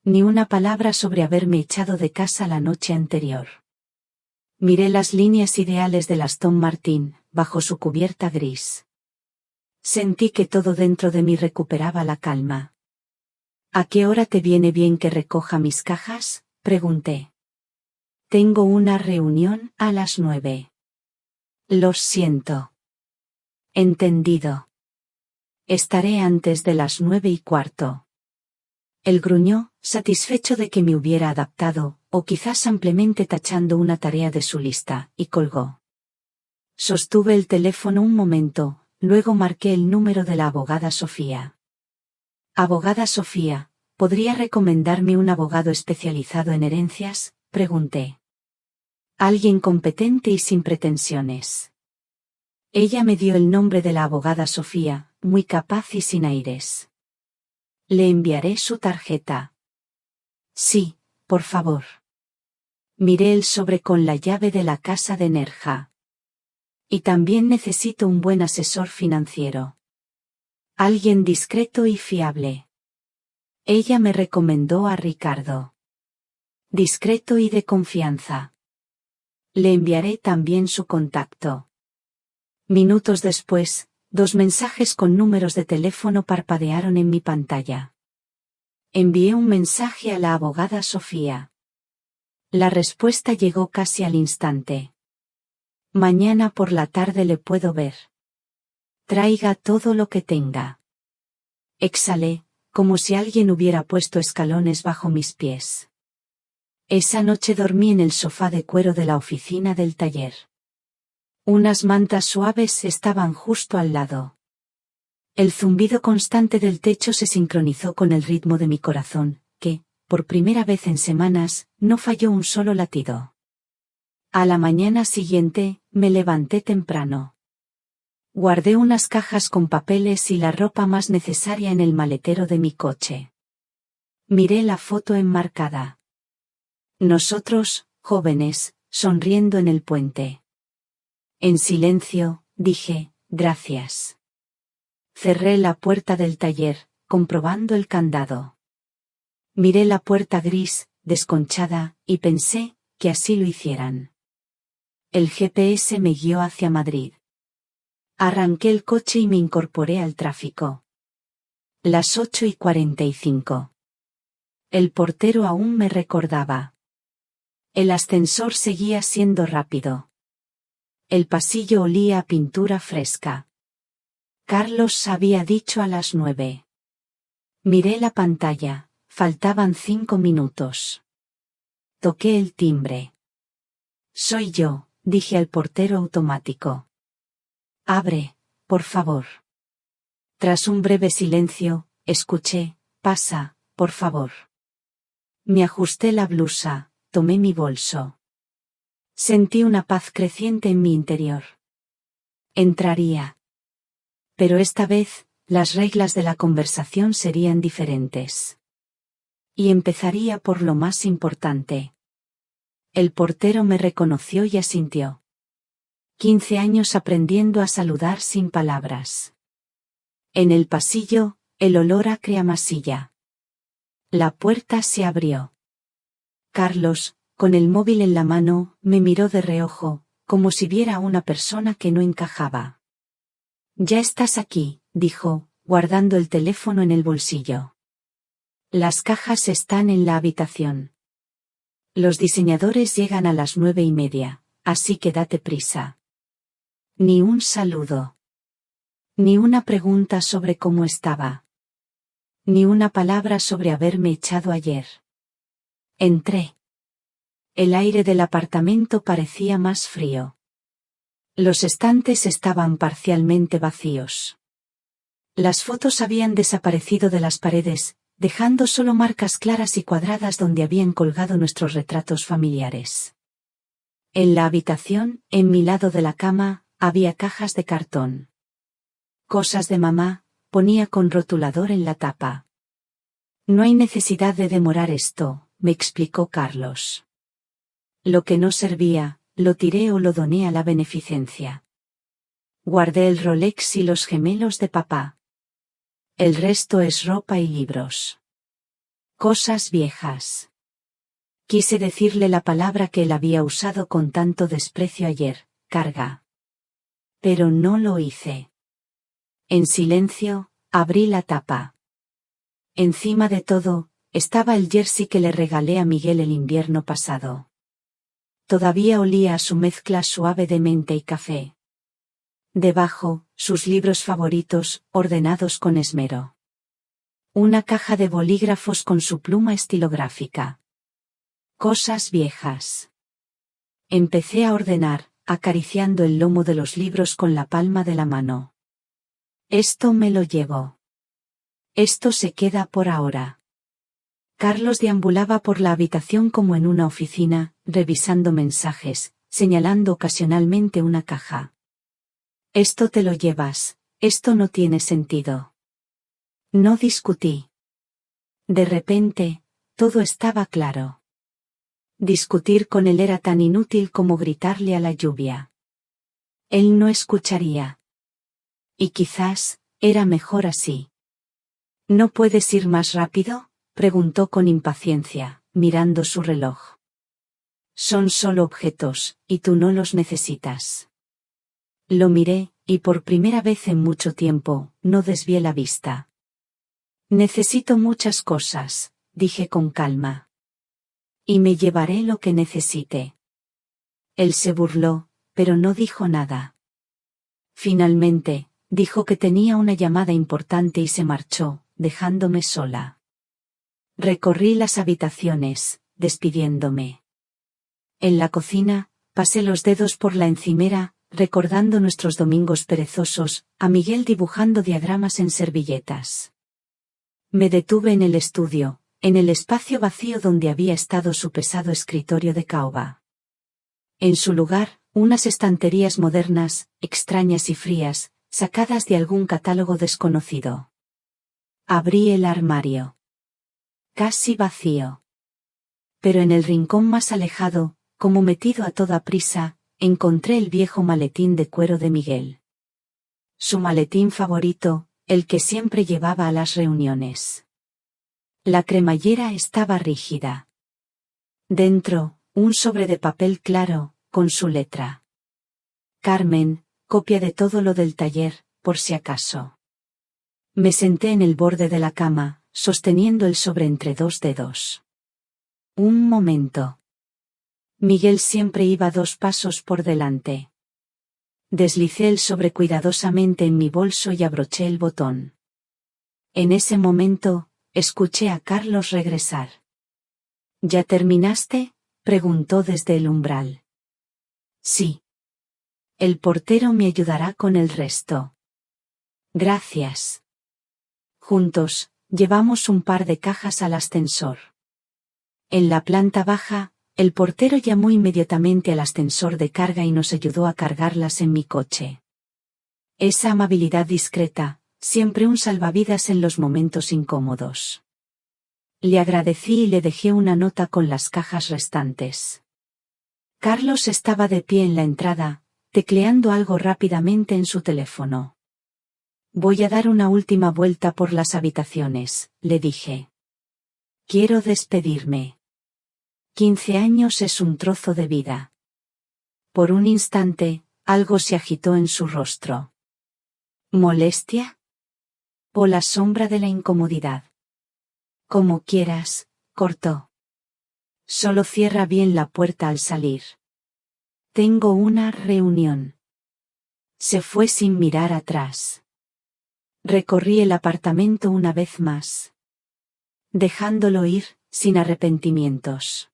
Ni una palabra sobre haberme echado de casa la noche anterior. Miré las líneas ideales del Aston Martin, bajo su cubierta gris. Sentí que todo dentro de mí recuperaba la calma. ¿A qué hora te viene bien que recoja mis cajas?, pregunté. Tengo una reunión a las 9. Lo siento. Entendido. Estaré antes de las 9:15. Él gruñó, satisfecho de que me hubiera adaptado, o quizás ampliamente tachando una tarea de su lista, y colgó. Sostuve el teléfono un momento, luego marqué el número de la abogada Sofía. Abogada Sofía, ¿podría recomendarme un abogado especializado en herencias?, pregunté. Alguien competente y sin pretensiones. Ella me dio el nombre de la abogada Sofía, muy capaz y sin aires. Le enviaré su tarjeta. Sí, por favor. Miré el sobre con la llave de la casa de Nerja. Y también necesito un buen asesor financiero. Alguien discreto y fiable. Ella me recomendó a Ricardo. Discreto y de confianza. Le enviaré también su contacto. Minutos después, 2 mensajes con números de teléfono parpadearon en mi pantalla. Envié un mensaje a la abogada Sofía. La respuesta llegó casi al instante. Mañana por la tarde le puedo ver. Traiga todo lo que tenga. Exhalé, como si alguien hubiera puesto escalones bajo mis pies. Esa noche dormí en el sofá de cuero de la oficina del taller. Unas mantas suaves estaban justo al lado. El zumbido constante del techo se sincronizó con el ritmo de mi corazón, que, por primera vez en semanas, no falló un solo latido. A la mañana siguiente, me levanté temprano. Guardé unas cajas con papeles y la ropa más necesaria en el maletero de mi coche. Miré la foto enmarcada. Nosotros, jóvenes, sonriendo en el puente. En silencio, dije, gracias. Cerré la puerta del taller, comprobando el candado. Miré la puerta gris, desconchada, y pensé, que así lo hicieran. El GPS me guió hacia Madrid. Arranqué el coche y me incorporé al tráfico. Las 8:45. El portero aún me recordaba. El ascensor seguía siendo rápido. El pasillo olía a pintura fresca. Carlos había dicho a las 9. Miré la pantalla, faltaban 5 minutos. Toqué el timbre. Soy yo, dije al portero automático. Abre, por favor. Tras un breve silencio, escuché, pasa, por favor. Me ajusté la blusa, tomé mi bolso. Sentí una paz creciente en mi interior. Entraría. Pero esta vez, las reglas de la conversación serían diferentes. Y empezaría por lo más importante. El portero me reconoció y asintió. 15 años aprendiendo a saludar sin palabras. En el pasillo, el olor acre a masilla. La puerta se abrió. Carlos, con el móvil en la mano, me miró de reojo, como si viera a una persona que no encajaba. Ya estás aquí, dijo, guardando el teléfono en el bolsillo. Las cajas están en la habitación. Los diseñadores llegan a las 9:30, así que date prisa. Ni un saludo. Ni una pregunta sobre cómo estaba. Ni una palabra sobre haberme echado ayer. Entré. El aire del apartamento parecía más frío. Los estantes estaban parcialmente vacíos. Las fotos habían desaparecido de las paredes, dejando solo marcas claras y cuadradas donde habían colgado nuestros retratos familiares. En la habitación, en mi lado de la cama, había cajas de cartón. Cosas de mamá, ponía con rotulador en la tapa. No hay necesidad de demorar esto, me explicó Carlos. Lo que no servía, lo tiré o lo doné a la beneficencia. Guardé el Rolex y los gemelos de papá. El resto es ropa y libros. Cosas viejas. Quise decirle la palabra que él había usado con tanto desprecio ayer, carga. Pero no lo hice. En silencio, abrí la tapa. Encima de todo, estaba el jersey que le regalé a Miguel el invierno pasado. Todavía olía a su mezcla suave de menta y café. Debajo, sus libros favoritos, ordenados con esmero. Una caja de bolígrafos con su pluma estilográfica. Cosas viejas. Empecé a ordenar, acariciando el lomo de los libros con la palma de la mano. Esto me lo llevo. Esto se queda por ahora. Carlos deambulaba por la habitación como en una oficina, revisando mensajes, señalando ocasionalmente una caja. Esto te lo llevas, esto no tiene sentido. No discutí. De repente, todo estaba claro. Discutir con él era tan inútil como gritarle a la lluvia. Él no escucharía. Y quizás, era mejor así. ¿No puedes ir más rápido?, preguntó con impaciencia, mirando su reloj. Son solo objetos, y tú no los necesitas. Lo miré, y por primera vez en mucho tiempo, no desvié la vista. Necesito muchas cosas, dije con calma. Y me llevaré lo que necesite. Él se burló, pero no dijo nada. Finalmente, dijo que tenía una llamada importante y se marchó, dejándome sola. Recorrí las habitaciones, despidiéndome. En la cocina, pasé los dedos por la encimera, recordando nuestros domingos perezosos, a Miguel dibujando diagramas en servilletas. Me detuve en el estudio, en el espacio vacío donde había estado su pesado escritorio de caoba. En su lugar, unas estanterías modernas, extrañas y frías, sacadas de algún catálogo desconocido. Abrí el armario. Casi vacío. Pero en el rincón más alejado, como metido a toda prisa, encontré el viejo maletín de cuero de Miguel. Su maletín favorito, el que siempre llevaba a las reuniones. La cremallera estaba rígida. Dentro, un sobre de papel claro, con su letra. Carmen, copia de todo lo del taller, por si acaso. Me senté en el borde de la cama, sosteniendo el sobre entre dos dedos. Un momento. Miguel siempre iba 2 pasos por delante. Deslicé el sobre cuidadosamente en mi bolso y abroché el botón. En ese momento, escuché a Carlos regresar. ¿Ya terminaste?, preguntó desde el umbral. Sí. El portero me ayudará con el resto. Gracias. Juntos, llevamos un par de cajas al ascensor. En la planta baja, el portero llamó inmediatamente al ascensor de carga y nos ayudó a cargarlas en mi coche. Esa amabilidad discreta, siempre un salvavidas en los momentos incómodos. Le agradecí y le dejé una nota con las cajas restantes. Carlos estaba de pie en la entrada, tecleando algo rápidamente en su teléfono. Voy a dar una última vuelta por las habitaciones, le dije. Quiero despedirme. 15 años es un trozo de vida. Por un instante, algo se agitó en su rostro. ¿Molestia? ¿O la sombra de la incomodidad? Como quieras, cortó. Solo cierra bien la puerta al salir. Tengo una reunión. Se fue sin mirar atrás. Recorrí el apartamento una vez más. Dejándolo ir, sin arrepentimientos.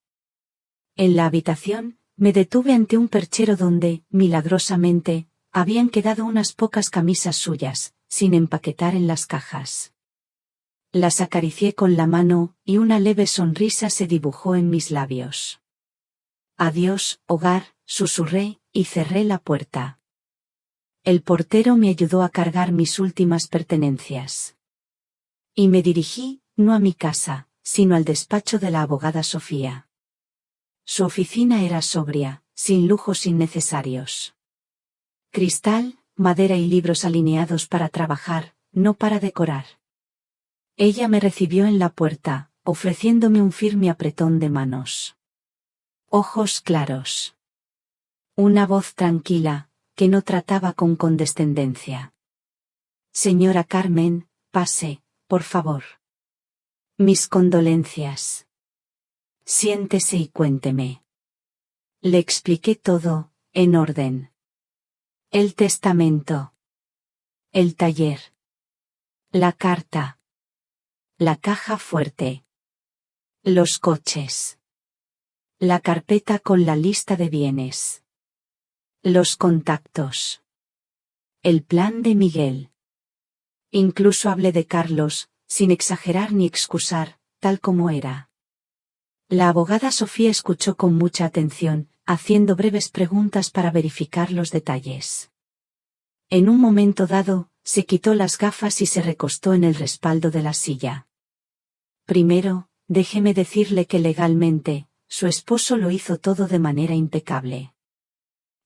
En la habitación, me detuve ante un perchero donde, milagrosamente, habían quedado unas pocas camisas suyas, sin empaquetar en las cajas. Las acaricié con la mano, y una leve sonrisa se dibujó en mis labios. Adiós, hogar, susurré, y cerré la puerta. El portero me ayudó a cargar mis últimas pertenencias. Y me dirigí, no a mi casa, sino al despacho de la abogada Sofía. Su oficina era sobria, sin lujos innecesarios. Cristal, madera y libros alineados para trabajar, no para decorar. Ella me recibió en la puerta, ofreciéndome un firme apretón de manos. Ojos claros. Una voz tranquila, que no trataba con condescendencia. Señora Carmen, pase, por favor. Mis condolencias. Siéntese y cuénteme. Le expliqué todo, en orden. El testamento. El taller. La carta. La caja fuerte. Los coches. La carpeta con la lista de bienes. Los contactos. El plan de Miguel. Incluso hablé de Carlos, sin exagerar ni excusar, tal como era. La abogada Sofía escuchó con mucha atención, haciendo breves preguntas para verificar los detalles. En un momento dado, se quitó las gafas y se recostó en el respaldo de la silla. Primero, déjeme decirle que legalmente, su esposo lo hizo todo de manera impecable.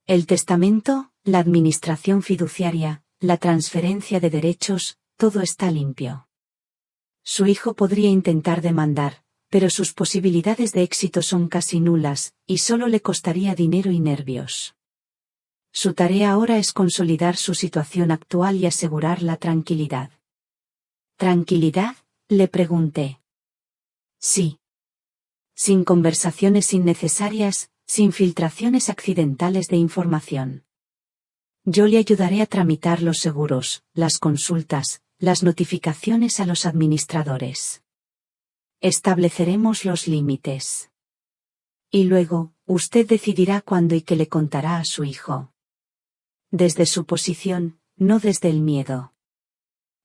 El testamento, la administración fiduciaria, la transferencia de derechos, todo está limpio. Su hijo podría intentar demandar, pero sus posibilidades de éxito son casi nulas, y solo le costaría dinero y nervios. Su tarea ahora es consolidar su situación actual y asegurar la tranquilidad. ¿Tranquilidad?, le pregunté. Sí. Sin conversaciones innecesarias, sin filtraciones accidentales de información. Yo le ayudaré a tramitar los seguros, las consultas, las notificaciones a los administradores. Estableceremos los límites. Y luego, usted decidirá cuándo y qué le contará a su hijo. Desde su posición, no desde el miedo.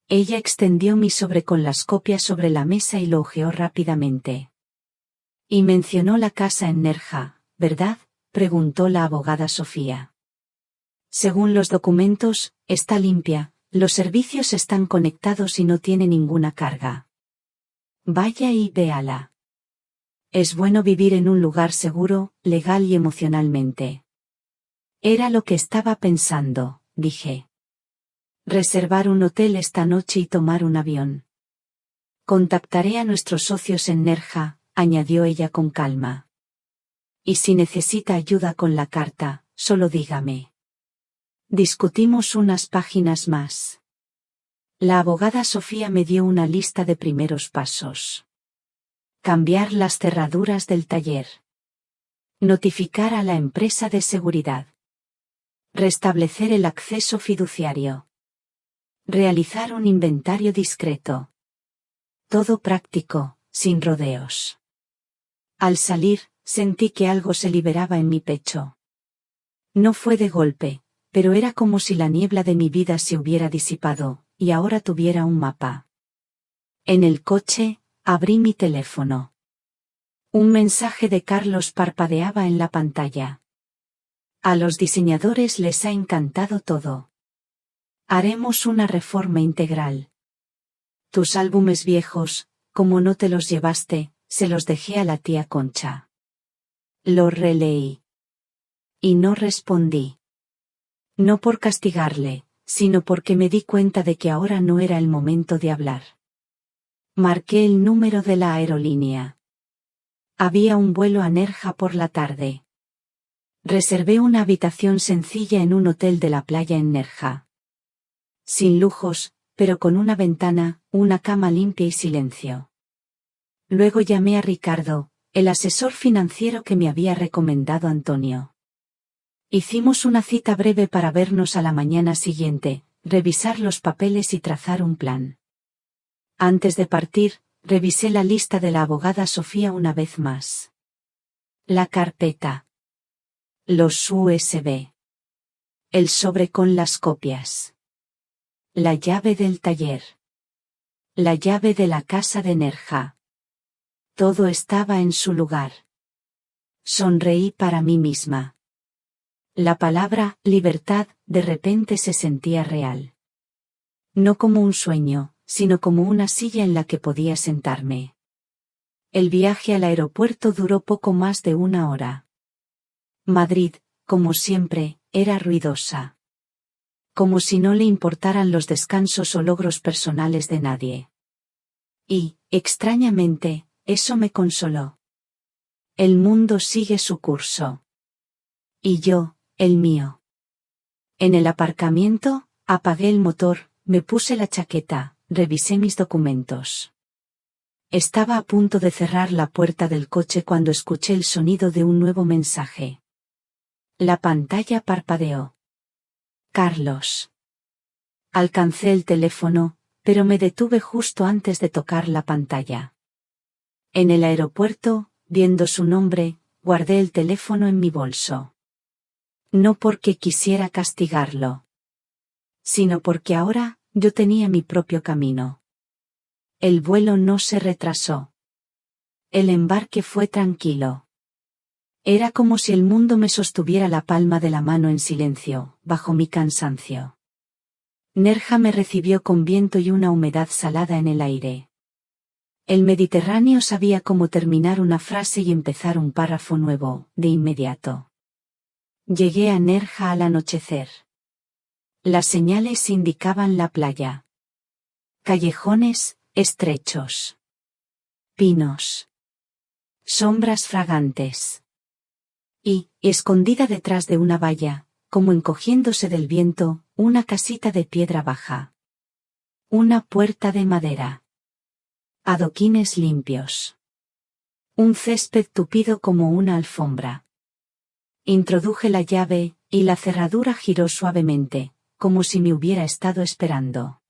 Ella extendió mi sobre con las copias sobre la mesa y lo hojeó rápidamente. Y mencionó la casa en Nerja, ¿verdad?, preguntó la abogada Sofía. Según los documentos, está limpia, los servicios están conectados y no tiene ninguna carga. Vaya y véala. Es bueno vivir en un lugar seguro, legal y emocionalmente. Era lo que estaba pensando, dije. Reservar un hotel esta noche y tomar un avión. Contactaré a nuestros socios en Nerja, añadió ella con calma. Y si necesita ayuda con la carta, solo dígame. Discutimos unas páginas más. La abogada Sofía me dio una lista de primeros pasos. Cambiar las cerraduras del taller. Notificar a la empresa de seguridad. Restablecer el acceso fiduciario. Realizar un inventario discreto. Todo práctico, sin rodeos. Al salir, sentí que algo se liberaba en mi pecho. No fue de golpe, pero era como si la niebla de mi vida se hubiera disipado, y ahora tuviera un mapa. En el coche, abrí mi teléfono. Un mensaje de Carlos parpadeaba en la pantalla. A los diseñadores les ha encantado todo. Haremos una reforma integral. Tus álbumes viejos, como no te los llevaste, se los dejé a la tía Concha. Lo releí. Y no respondí. No por castigarle, sino porque me di cuenta de que ahora no era el momento de hablar. Marqué el número de la aerolínea. Había un vuelo a Nerja por la tarde. Reservé una habitación sencilla en un hotel de la playa en Nerja. Sin lujos, pero con una ventana, una cama limpia y silencio. Luego llamé a Ricardo, el asesor financiero que me había recomendado Antonio. Hicimos una cita breve para vernos a la mañana siguiente, revisar los papeles y trazar un plan. Antes de partir, revisé la lista de la abogada Sofía una vez más. La carpeta. Los USB. El sobre con las copias. La llave del taller. La llave de la casa de Nerja. Todo estaba en su lugar. Sonreí para mí misma. La palabra libertad de repente se sentía real. No como un sueño, sino como una silla en la que podía sentarme. El viaje al aeropuerto duró poco más de 1 hora. Madrid, como siempre, era ruidosa. Como si no le importaran los descansos o logros personales de nadie. Y, extrañamente, eso me consoló. El mundo sigue su curso. Y yo, el mío. En el aparcamiento, apagué el motor, me puse la chaqueta, revisé mis documentos. Estaba a punto de cerrar la puerta del coche cuando escuché el sonido de un nuevo mensaje. La pantalla parpadeó. Carlos. Alcancé el teléfono, pero me detuve justo antes de tocar la pantalla. En el aeropuerto, viendo su nombre, guardé el teléfono en mi bolso. No porque quisiera castigarlo, sino porque ahora, yo tenía mi propio camino. El vuelo no se retrasó. El embarque fue tranquilo. Era como si el mundo me sostuviera la palma de la mano en silencio, bajo mi cansancio. Nerja me recibió con viento y una humedad salada en el aire. El Mediterráneo sabía cómo terminar una frase y empezar un párrafo nuevo, de inmediato. Llegué a Nerja al anochecer. Las señales indicaban la playa. Callejones, estrechos. Pinos. Sombras fragantes. Y, escondida detrás de una valla, como encogiéndose del viento, una casita de piedra baja. Una puerta de madera. Adoquines limpios. Un césped tupido como una alfombra. Introduje la llave, y la cerradura giró suavemente, como si me hubiera estado esperando.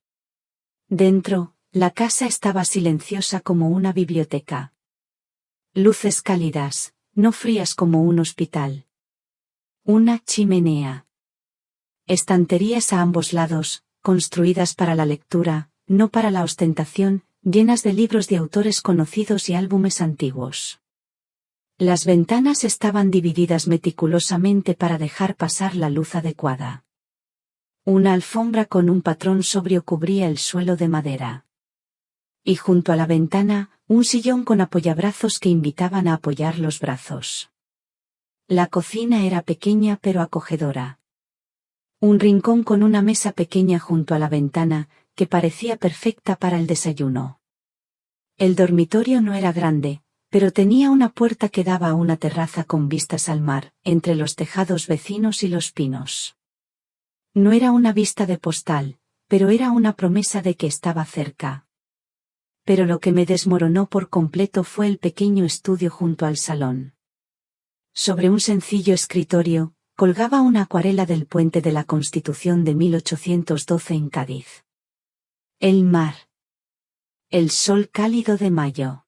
Dentro, la casa estaba silenciosa como una biblioteca. Luces cálidas, no frías como un hospital. Una chimenea. Estanterías a ambos lados, construidas para la lectura, no para la ostentación, llenas de libros de autores conocidos y álbumes antiguos. Las ventanas estaban divididas meticulosamente para dejar pasar la luz adecuada. Una alfombra con un patrón sobrio cubría el suelo de madera. Y junto a la ventana, un sillón con apoyabrazos que invitaban a apoyar los brazos. La cocina era pequeña pero acogedora. Un rincón con una mesa pequeña junto a la ventana, que parecía perfecta para el desayuno. El dormitorio no era grande, pero tenía una puerta que daba a una terraza con vistas al mar, entre los tejados vecinos y los pinos. No era una vista de postal, pero era una promesa de que estaba cerca. Pero lo que me desmoronó por completo fue el pequeño estudio junto al salón. Sobre un sencillo escritorio, colgaba una acuarela del puente de la Constitución de 1812 en Cádiz. El mar. El sol cálido de mayo.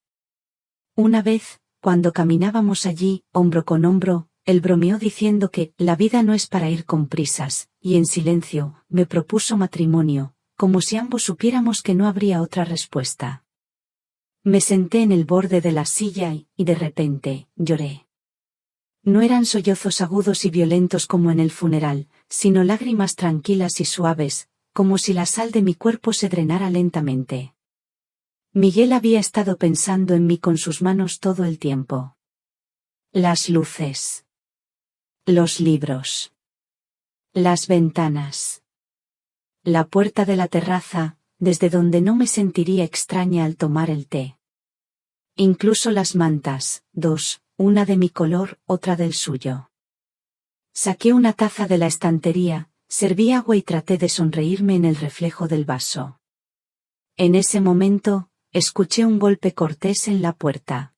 Una vez, cuando caminábamos allí, hombro con hombro, él bromeó diciendo que la vida no es para ir con prisas, y en silencio, me propuso matrimonio, como si ambos supiéramos que no habría otra respuesta. Me senté en el borde de la silla y de repente, lloré. No eran sollozos agudos y violentos como en el funeral, sino lágrimas tranquilas y suaves, como si la sal de mi cuerpo se drenara lentamente. Miguel había estado pensando en mí con sus manos todo el tiempo. Las luces. Los libros. Las ventanas. La puerta de la terraza, desde donde no me sentiría extraña al tomar el té. Incluso las mantas, dos, una de mi color, otra del suyo. Saqué una taza de la estantería, serví agua y traté de sonreírme en el reflejo del vaso. En ese momento, escuché un golpe cortés en la puerta.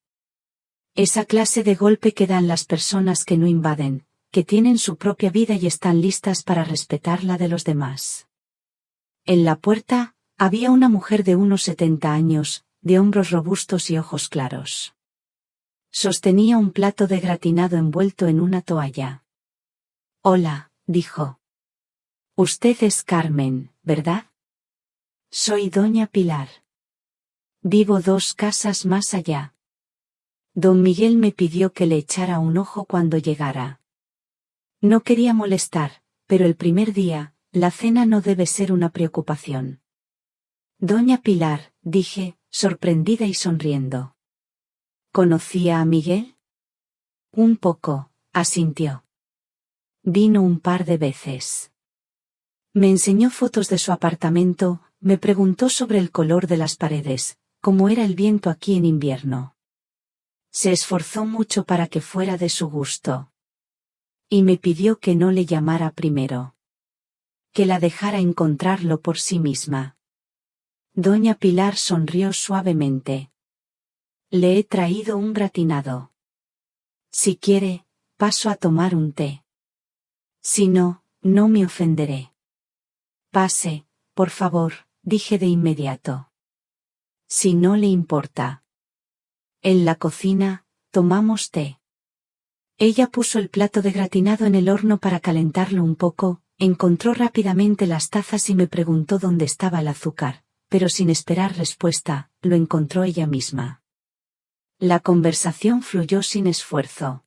Esa clase de golpe que dan las personas que no invaden, que tienen su propia vida y están listas para respetar la de los demás. En la puerta, había una mujer de unos 70 años, de hombros robustos y ojos claros. Sostenía un plato de gratinado envuelto en una toalla. «Hola», dijo. «Usted es Carmen, ¿verdad?» «Soy doña Pilar. Vivo 2 casas más allá. Don Miguel me pidió que le echara un ojo cuando llegara. No quería molestar, pero el primer día, la cena no debe ser una preocupación». «Doña Pilar», dije, sorprendida y sonriendo. «¿Conocía a Miguel?» «Un poco», asintió. «Vino un par de veces. Me enseñó fotos de su apartamento, me preguntó sobre el color de las paredes, cómo era el viento aquí en invierno. Se esforzó mucho para que fuera de su gusto. Y me pidió que no le llamara primero. Que la dejara encontrarlo por sí misma». Doña Pilar sonrió suavemente. «Le he traído un gratinado. Si quiere, paso a tomar un té. Si no, no me ofenderé». «Pase, por favor», dije de inmediato. «Si no le importa». En la cocina, tomamos té. Ella puso el plato de gratinado en el horno para calentarlo un poco, encontró rápidamente las tazas y me preguntó dónde estaba el azúcar, pero sin esperar respuesta, lo encontró ella misma. La conversación fluyó sin esfuerzo.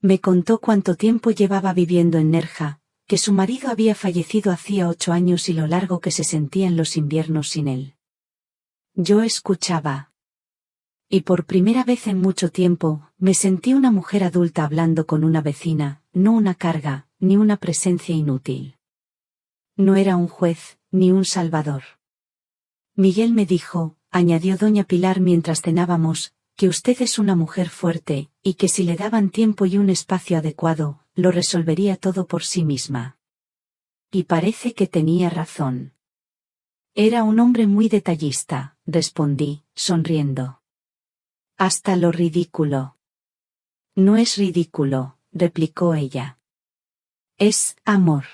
Me contó cuánto tiempo llevaba viviendo en Nerja, que su marido había fallecido hacía 8 años y lo largo que se sentían los inviernos sin él. Yo escuchaba. Y por primera vez en mucho tiempo, me sentí una mujer adulta hablando con una vecina, no una carga, ni una presencia inútil. No era un juez, ni un salvador. Miguel me dijo, añadió doña Pilar mientras cenábamos, que usted es una mujer fuerte, y que si le daban tiempo y un espacio adecuado, lo resolvería todo por sí misma. Y parece que tenía razón. Era un hombre muy detallista, respondí, sonriendo. Hasta lo ridículo. No es ridículo, replicó ella. Es amor.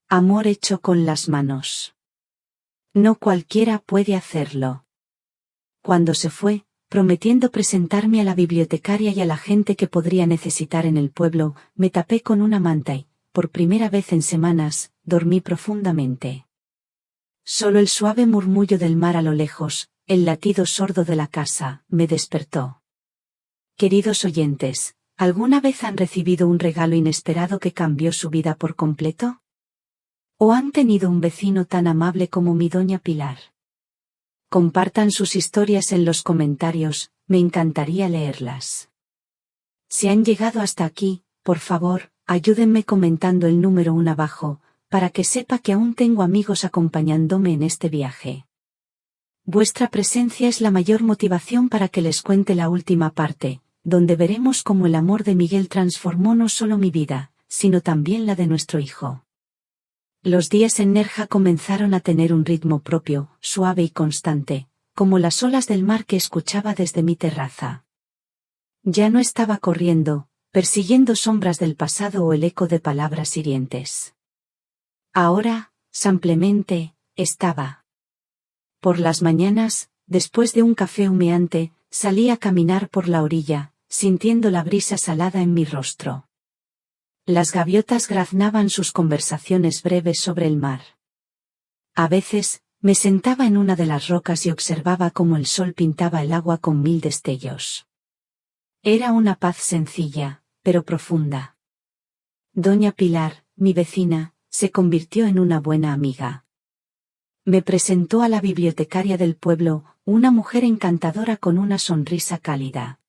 Amor hecho con las manos. No cualquiera puede hacerlo. Cuando se fue, prometiendo presentarme a la bibliotecaria y a la gente que podría necesitar en el pueblo, me tapé con una manta y, por primera vez en semanas, dormí profundamente. Solo el suave murmullo del mar a lo lejos, el latido sordo de la casa, me despertó. Queridos oyentes, ¿alguna vez han recibido un regalo inesperado que cambió su vida por completo? ¿O han tenido un vecino tan amable como mi doña Pilar? Compartan sus historias en los comentarios, me encantaría leerlas. Si han llegado hasta aquí, por favor, ayúdenme comentando el número 1 abajo, para que sepa que aún tengo amigos acompañándome en este viaje. Vuestra presencia es la mayor motivación para que les cuente la última parte, donde veremos cómo el amor de Miguel transformó no solo mi vida, sino también la de nuestro hijo. Los días en Nerja comenzaron a tener un ritmo propio, suave y constante, como las olas del mar que escuchaba desde mi terraza. Ya no estaba corriendo, persiguiendo sombras del pasado o el eco de palabras hirientes. Ahora, simplemente, estaba. Por las mañanas, después de un café humeante, salí a caminar por la orilla, sintiendo la brisa salada en mi rostro. Las gaviotas graznaban sus conversaciones breves sobre el mar. A veces, me sentaba en una de las rocas y observaba cómo el sol pintaba el agua con 1000 destellos. Era una paz sencilla, pero profunda. Doña Pilar, mi vecina, se convirtió en una buena amiga. Me presentó a la bibliotecaria del pueblo, una mujer encantadora con una sonrisa cálida.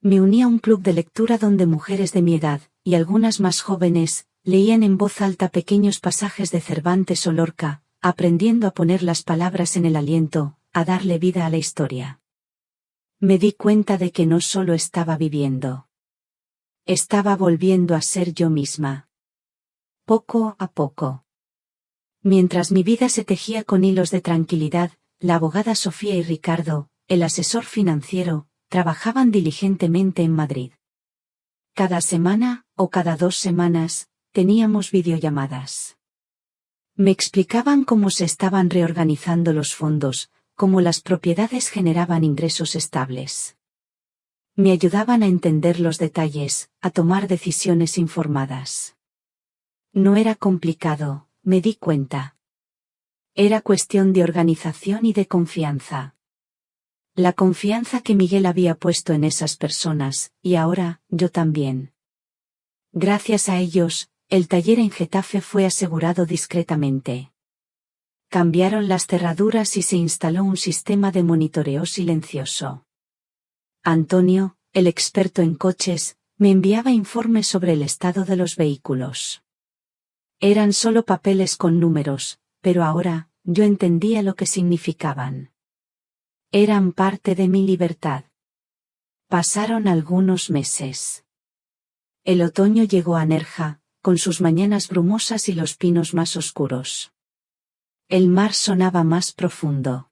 Me uní a un club de lectura donde mujeres de mi edad, y algunas más jóvenes, leían en voz alta pequeños pasajes de Cervantes o Lorca, aprendiendo a poner las palabras en el aliento, a darle vida a la historia. Me di cuenta de que no solo estaba viviendo. Estaba volviendo a ser yo misma. Poco a poco. Mientras mi vida se tejía con hilos de tranquilidad, la abogada Sofía y Ricardo, el asesor financiero, trabajaban diligentemente en Madrid. Cada semana, o cada 2 semanas, teníamos videollamadas. Me explicaban cómo se estaban reorganizando los fondos, cómo las propiedades generaban ingresos estables. Me ayudaban a entender los detalles, a tomar decisiones informadas. No era complicado, me di cuenta. Era cuestión de organización y de confianza. La confianza que Miguel había puesto en esas personas, y ahora, yo también. Gracias a ellos, el taller en Getafe fue asegurado discretamente. Cambiaron las cerraduras y se instaló un sistema de monitoreo silencioso. Antonio, el experto en coches, me enviaba informes sobre el estado de los vehículos. Eran solo papeles con números, pero ahora, yo entendía lo que significaban. Eran parte de mi libertad. Pasaron algunos meses. El otoño llegó a Nerja, con sus mañanas brumosas y los pinos más oscuros. El mar sonaba más profundo.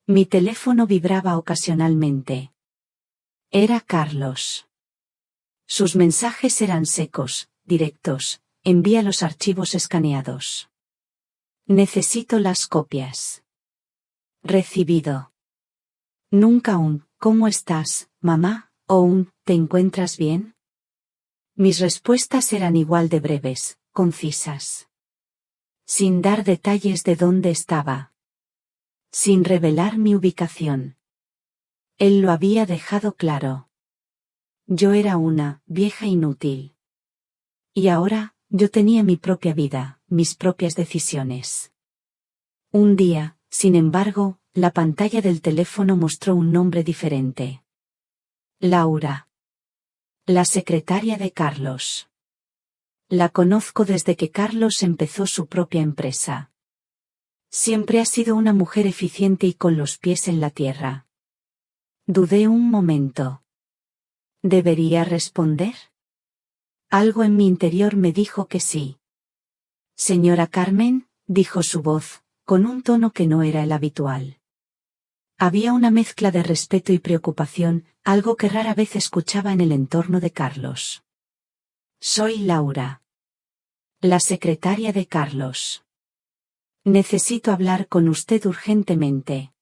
Mi teléfono vibraba ocasionalmente. Era Carlos. Sus mensajes eran secos, directos, envía los archivos escaneados. Necesito las copias. Recibido. Nunca un ¿cómo estás, mamá? O un ¿te encuentras bien? Mis respuestas eran igual de breves, concisas. Sin dar detalles de dónde estaba. Sin revelar mi ubicación. Él lo había dejado claro. Yo era una vieja inútil. Y ahora, yo tenía mi propia vida, mis propias decisiones. Un día, sin embargo, la pantalla del teléfono mostró un nombre diferente. Laura. La secretaria de Carlos. La conozco desde que Carlos empezó su propia empresa. Siempre ha sido una mujer eficiente y con los pies en la tierra. Dudé un momento. ¿Debería responder? Algo en mi interior me dijo que sí. Señora Carmen, dijo su voz, con un tono que no era el habitual. Había una mezcla de respeto y preocupación, algo que rara vez escuchaba en el entorno de Carlos. Soy Laura. La secretaria de Carlos. Necesito hablar con usted urgentemente.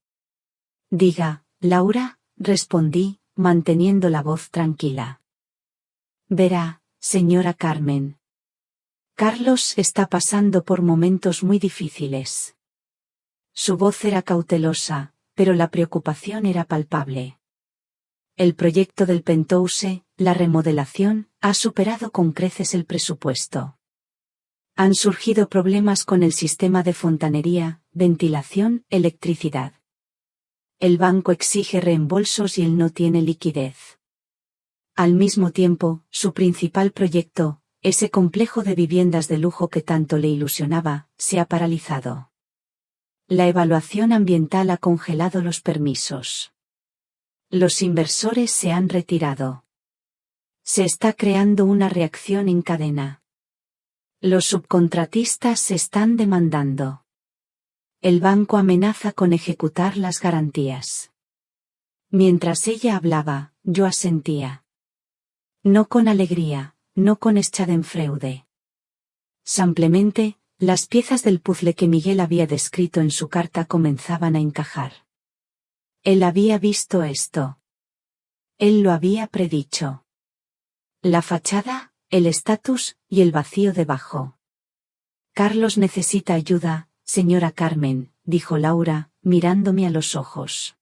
Diga, Laura, respondí, manteniendo la voz tranquila. Verá, señora Carmen. Carlos está pasando por momentos muy difíciles. Su voz era cautelosa, pero la preocupación era palpable. El proyecto del penthouse, la remodelación, ha superado con creces el presupuesto. Han surgido problemas con el sistema de fontanería, ventilación, electricidad. El banco exige reembolsos y él no tiene liquidez. Al mismo tiempo, su principal proyecto, ese complejo de viviendas de lujo que tanto le ilusionaba, se ha paralizado. La evaluación ambiental ha congelado los permisos. Los inversores se han retirado. Se está creando una reacción en cadena. Los subcontratistas se están demandando. El banco amenaza con ejecutar las garantías. Mientras ella hablaba, yo asentía. No con alegría, no con Schadenfreude. Simplemente, las piezas del puzzle que Miguel había descrito en su carta comenzaban a encajar. Él había visto esto. Él lo había predicho. La fachada, el estatus y el vacío debajo. Carlos necesita ayuda, señora Carmen, dijo Laura, mirándome a los ojos.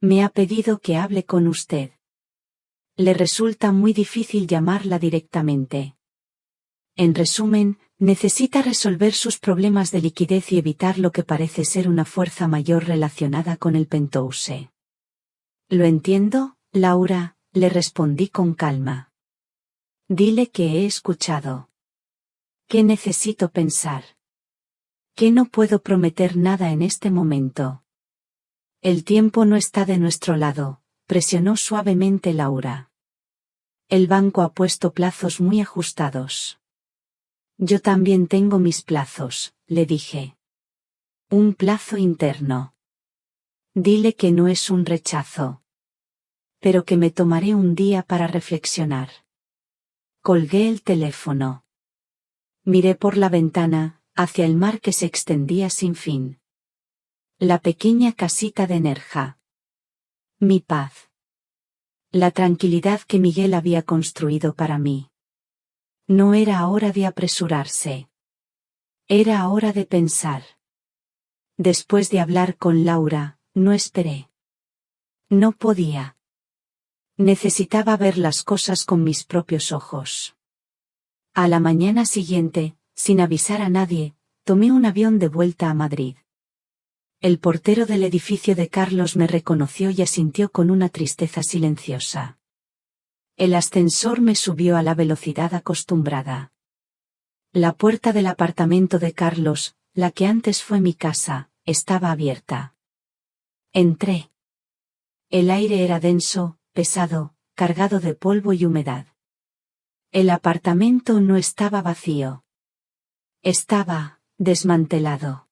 Me ha pedido que hable con usted. Le resulta muy difícil llamarla directamente. En resumen, necesita resolver sus problemas de liquidez y evitar lo que parece ser una fuerza mayor relacionada con el penthouse. Lo entiendo, Laura, le respondí con calma. Dile que he escuchado. ¿Qué necesito pensar? Que no puedo prometer nada en este momento. El tiempo no está de nuestro lado, presionó suavemente Laura. El banco ha puesto plazos muy ajustados. Yo también tengo mis plazos, le dije. Un plazo interno. Dile que no es un rechazo. Pero que me tomaré un día para reflexionar. Colgué el teléfono. Miré por la ventana, hacia el mar que se extendía sin fin. La pequeña casita de Nerja. Mi paz. La tranquilidad que Miguel había construido para mí. No era hora de apresurarse. Era hora de pensar. Después de hablar con Laura, no esperé. No podía. Necesitaba ver las cosas con mis propios ojos. A la mañana siguiente, sin avisar a nadie, tomé un avión de vuelta a Madrid. El portero del edificio de Carlos me reconoció y asintió con una tristeza silenciosa. El ascensor me subió a la velocidad acostumbrada. La puerta del apartamento de Carlos, la que antes fue mi casa, estaba abierta. Entré. El aire era denso, pesado, cargado de polvo y humedad. El apartamento no estaba vacío. Estaba desmantelado.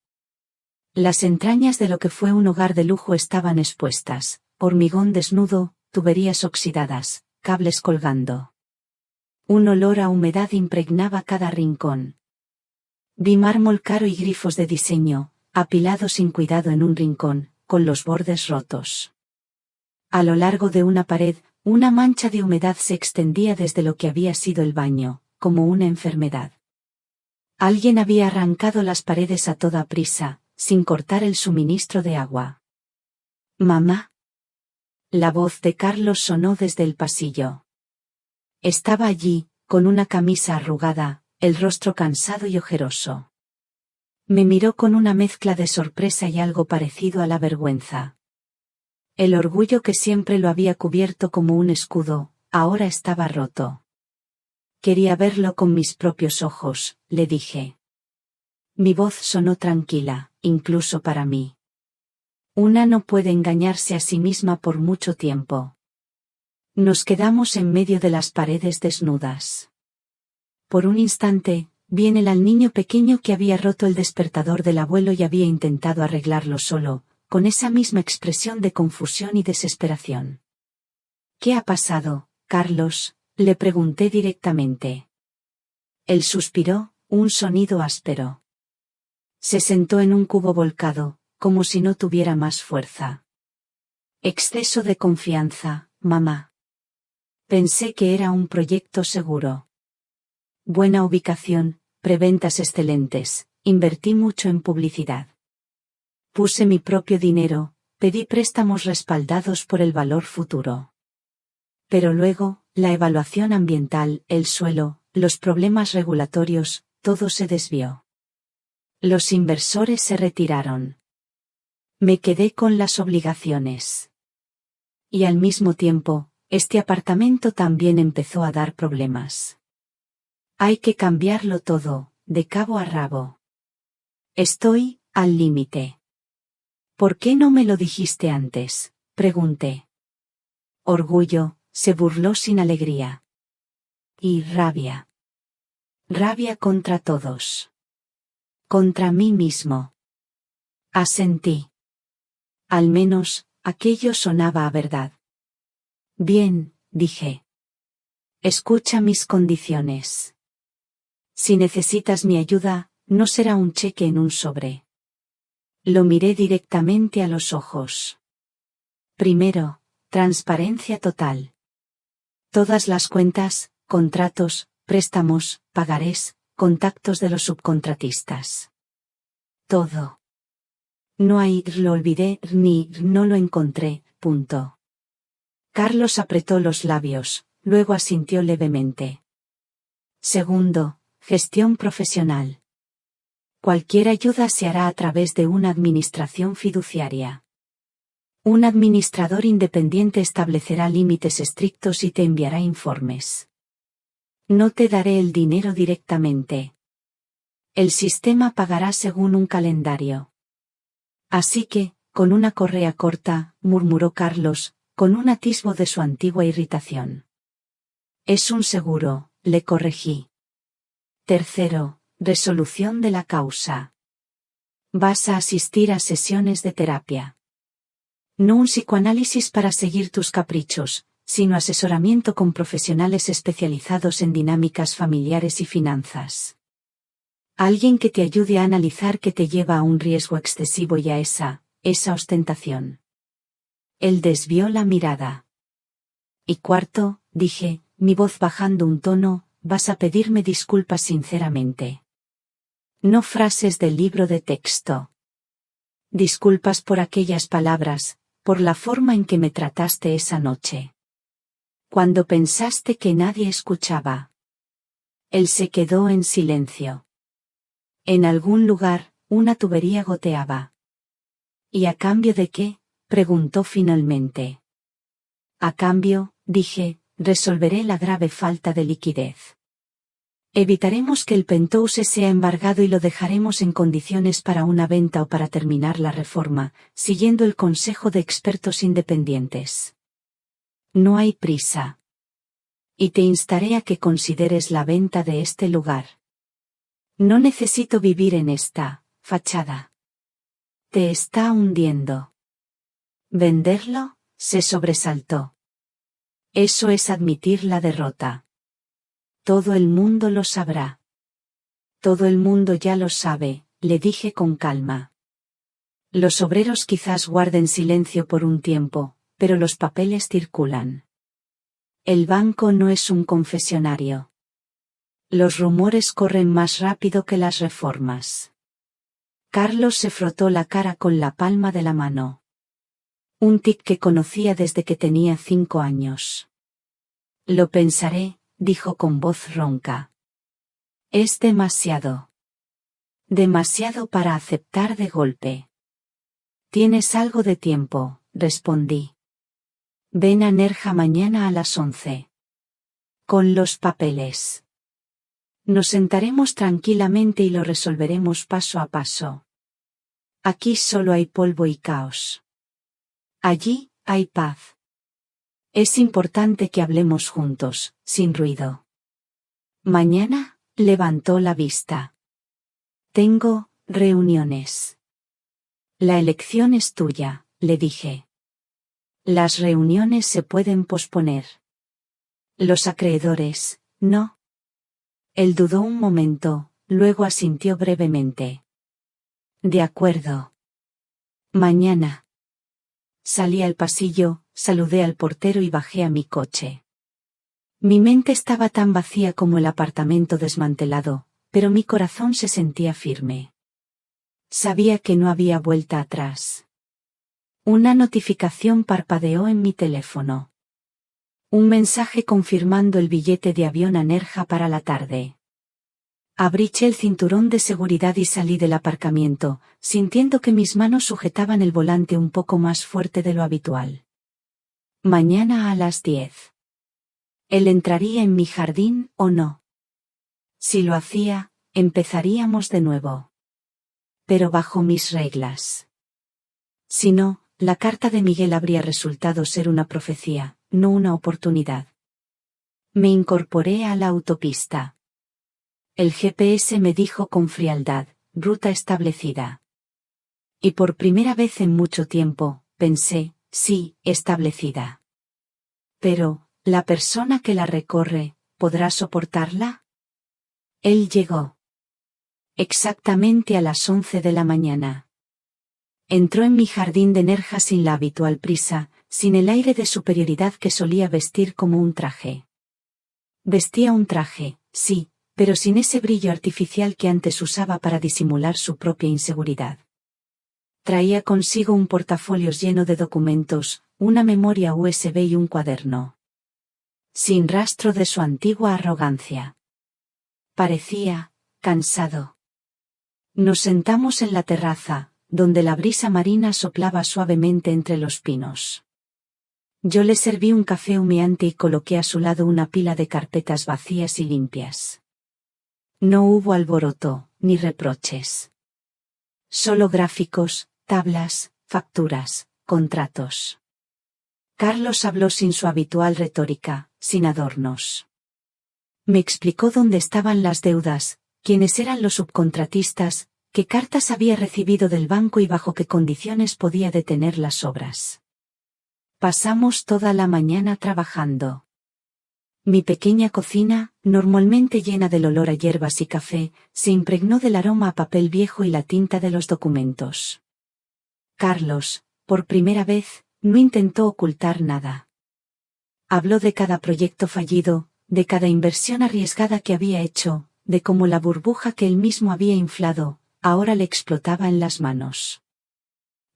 Las entrañas de lo que fue un hogar de lujo estaban expuestas, hormigón desnudo, tuberías oxidadas, cables colgando. Un olor a humedad impregnaba cada rincón. Vi mármol caro y grifos de diseño, apilados sin cuidado en un rincón, con los bordes rotos. A lo largo de una pared, una mancha de humedad se extendía desde lo que había sido el baño, como una enfermedad. Alguien había arrancado las paredes a toda prisa, sin cortar el suministro de agua. «Mamá». La voz de Carlos sonó desde el pasillo. Estaba allí, con una camisa arrugada, el rostro cansado y ojeroso. Me miró con una mezcla de sorpresa y algo parecido a la vergüenza. El orgullo que siempre lo había cubierto como un escudo, ahora estaba roto. Quería verlo con mis propios ojos, le dije. Mi voz sonó tranquila, incluso para mí. Una no puede engañarse a sí misma por mucho tiempo. Nos quedamos en medio de las paredes desnudas. Por un instante, vi en él al niño pequeño que había roto el despertador del abuelo y había intentado arreglarlo solo, con esa misma expresión de confusión y desesperación. «¿Qué ha pasado, Carlos?», le pregunté directamente. Él suspiró, un sonido áspero. Se sentó en un cubo volcado, como si no tuviera más fuerza. «Exceso de confianza, mamá. Pensé que era un proyecto seguro. Buena ubicación, preventas excelentes, invertí mucho en publicidad. Puse mi propio dinero, pedí préstamos respaldados por el valor futuro. Pero luego, la evaluación ambiental, el suelo, los problemas regulatorios, todo se desvió. Los inversores se retiraron. Me quedé con las obligaciones. Y al mismo tiempo, este apartamento también empezó a dar problemas. Hay que cambiarlo todo, de cabo a rabo. Estoy al límite. ¿Por qué no me lo dijiste antes?, pregunté. Orgullo, se burló sin alegría. Y rabia. Rabia contra todos. Contra mí mismo. Asentí. Al menos, aquello sonaba a verdad. Bien, dije. Escucha mis condiciones. Si necesitas mi ayuda, no será un cheque en un sobre. Lo miré directamente a los ojos. Primero, transparencia total. Todas las cuentas, contratos, préstamos, pagarés, contactos de los subcontratistas. Todo. No hay, lo olvidé, ni, no lo encontré, punto. Carlos apretó los labios, luego asintió levemente. Segundo, gestión profesional. Cualquier ayuda se hará a través de una administración fiduciaria. Un administrador independiente establecerá límites estrictos y te enviará informes. No te daré el dinero directamente. El sistema pagará según un calendario. Así que, con una correa corta, murmuró Carlos, con un atisbo de su antigua irritación. Es un seguro, le corregí. Tercero, resolución de la causa. Vas a asistir a sesiones de terapia. No un psicoanálisis para seguir tus caprichos, sino asesoramiento con profesionales especializados en dinámicas familiares y finanzas. Alguien que te ayude a analizar qué te lleva a un riesgo excesivo y a esa ostentación. Él desvió la mirada. Y cuarto, dije, mi voz bajando un tono, vas a pedirme disculpas sinceramente. No frases del libro de texto. Disculpas por aquellas palabras, por la forma en que me trataste esa noche. Cuando pensaste que nadie escuchaba. Él se quedó en silencio. En algún lugar, una tubería goteaba. ¿Y a cambio de qué?, preguntó finalmente. A cambio, dije, resolveré la grave falta de liquidez. Evitaremos que el penthouse sea embargado y lo dejaremos en condiciones para una venta o para terminar la reforma, siguiendo el consejo de expertos independientes. No hay prisa. Y te instaré a que consideres la venta de este lugar. No necesito vivir en esta fachada. Te está hundiendo. ¿Venderlo?, se sobresaltó. Eso es admitir la derrota. Todo el mundo lo sabrá. Todo el mundo ya lo sabe, le dije con calma. Los obreros quizás guarden silencio por un tiempo, pero los papeles circulan. El banco no es un confesionario. Los rumores corren más rápido que las reformas. Carlos se frotó la cara con la palma de la mano. Un tic que conocía desde que tenía 5 años. Lo pensaré, dijo con voz ronca. Es demasiado. Demasiado para aceptar de golpe. Tienes algo de tiempo, respondí. Ven a Nerja mañana a las 11. Con los papeles. Nos sentaremos tranquilamente y lo resolveremos paso a paso. Aquí solo hay polvo y caos. Allí, hay paz. Es importante que hablemos juntos, sin ruido. Mañana, levantó la vista. Tengo reuniones. La elección es tuya, le dije. Las reuniones se pueden posponer. Los acreedores, no. Él dudó un momento, luego asintió brevemente. De acuerdo. Mañana. Salí al pasillo, saludé al portero y bajé a mi coche. Mi mente estaba tan vacía como el apartamento desmantelado, pero mi corazón se sentía firme. Sabía que no había vuelta atrás. Una notificación parpadeó en mi teléfono. Un mensaje confirmando el billete de avión a Nerja para la tarde. Abroché el cinturón de seguridad y salí del aparcamiento, sintiendo que mis manos sujetaban el volante un poco más fuerte de lo habitual. Mañana a las 10. ¿Él entraría en mi jardín o no? Si lo hacía, empezaríamos de nuevo. Pero bajo mis reglas. Si no, la carta de Miguel habría resultado ser una profecía, no una oportunidad. Me incorporé a la autopista. El GPS me dijo con frialdad, ruta establecida. Y por primera vez en mucho tiempo, pensé, sí, establecida. Pero, ¿la persona que la recorre, podrá soportarla? Él llegó. Exactamente a las 11 de la mañana. Entró en mi jardín de Nerja sin la habitual prisa, sin el aire de superioridad que solía vestir como un traje. Vestía un traje, sí, pero sin ese brillo artificial que antes usaba para disimular su propia inseguridad. Traía consigo un portafolios lleno de documentos, una memoria USB y un cuaderno. Sin rastro de su antigua arrogancia. Parecía, cansado. Nos sentamos en la terraza, donde la brisa marina soplaba suavemente entre los pinos. Yo le serví un café humeante y coloqué a su lado una pila de carpetas vacías y limpias. No hubo alboroto, ni reproches. Solo gráficos, tablas, facturas, contratos. Carlos habló sin su habitual retórica, sin adornos. Me explicó dónde estaban las deudas, quiénes eran los subcontratistas, qué cartas había recibido del banco y bajo qué condiciones podía detener las obras. Pasamos toda la mañana trabajando. Mi pequeña cocina, normalmente llena del olor a hierbas y café, se impregnó del aroma a papel viejo y la tinta de los documentos. Carlos, por primera vez, no intentó ocultar nada. Habló de cada proyecto fallido, de cada inversión arriesgada que había hecho, de cómo la burbuja que él mismo había inflado, ahora le explotaba en las manos.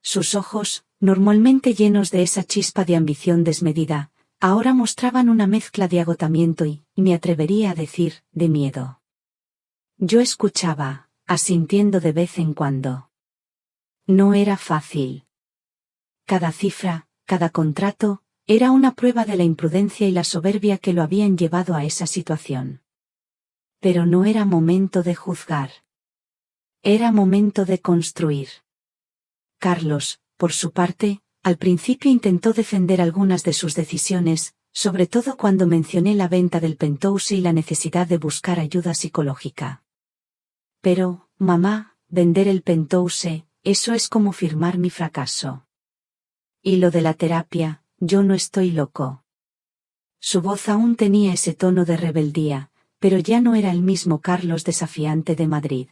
Sus ojos, normalmente llenos de esa chispa de ambición desmedida, ahora mostraban una mezcla de agotamiento y, me atrevería a decir, de miedo. Yo escuchaba, asintiendo de vez en cuando. No era fácil. Cada cifra, cada contrato, era una prueba de la imprudencia y la soberbia que lo habían llevado a esa situación. Pero no era momento de juzgar. Era momento de construir. Carlos, por su parte, al principio intentó defender algunas de sus decisiones, sobre todo cuando mencioné la venta del penthouse y la necesidad de buscar ayuda psicológica. Pero, mamá, vender el penthouse, eso es como firmar mi fracaso. Y lo de la terapia, yo no estoy loco. Su voz aún tenía ese tono de rebeldía, pero ya no era el mismo Carlos desafiante de Madrid.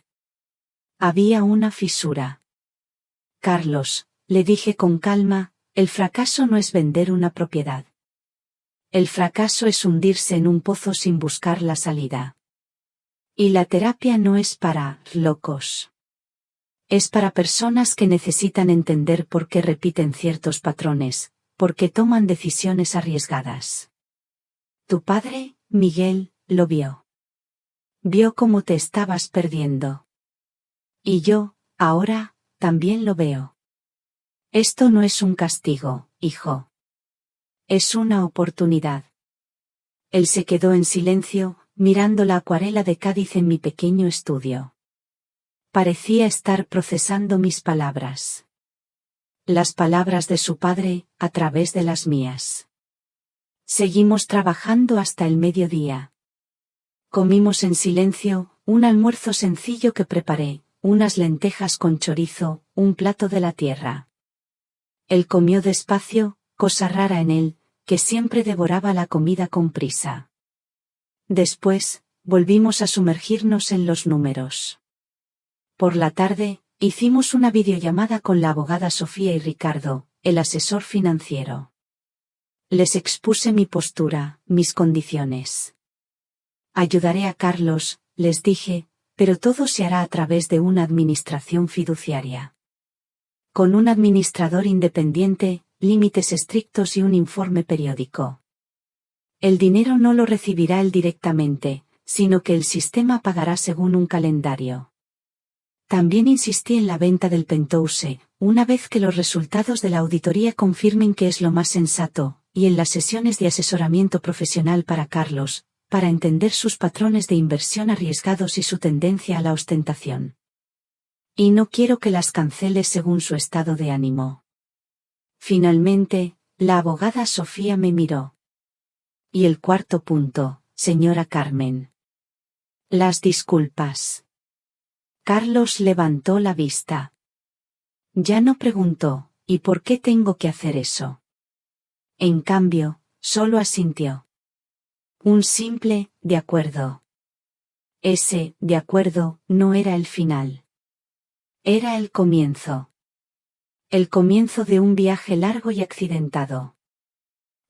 Había una fisura. Carlos, le dije con calma, el fracaso no es vender una propiedad. El fracaso es hundirse en un pozo sin buscar la salida. Y la terapia no es para locos. Es para personas que necesitan entender por qué repiten ciertos patrones, por qué toman decisiones arriesgadas. Tu padre, Miguel, lo vio. Vio cómo te estabas perdiendo. Y yo, ahora, también lo veo. Esto no es un castigo, hijo. Es una oportunidad. Él se quedó en silencio, mirando la acuarela de Cádiz en mi pequeño estudio. Parecía estar procesando mis palabras. Las palabras de su padre, a través de las mías. Seguimos trabajando hasta el mediodía. Comimos en silencio, un almuerzo sencillo que preparé, unas lentejas con chorizo, un plato de la tierra. Él comió despacio, cosa rara en él, que siempre devoraba la comida con prisa. Después, volvimos a sumergirnos en los números. Por la tarde, hicimos una videollamada con la abogada Sofía y Ricardo, el asesor financiero. Les expuse mi postura, mis condiciones. Ayudaré a Carlos, les dije, pero todo se hará a través de una administración fiduciaria. Con un administrador independiente, límites estrictos y un informe periódico. El dinero no lo recibirá él directamente, sino que el sistema pagará según un calendario. También insistí en la venta del Penthouse, una vez que los resultados de la auditoría confirmen que es lo más sensato, y en las sesiones de asesoramiento profesional para Carlos, para entender sus patrones de inversión arriesgados y su tendencia a la ostentación. Y no quiero que las cancele según su estado de ánimo. Finalmente, la abogada Sofía me miró. Y el cuarto punto, señora Carmen. Las disculpas. Carlos levantó la vista. Ya no preguntó, ¿y por qué tengo que hacer eso? En cambio, solo asintió. Un simple, de acuerdo. Ese, de acuerdo, no era el final. Era el comienzo. El comienzo de un viaje largo y accidentado.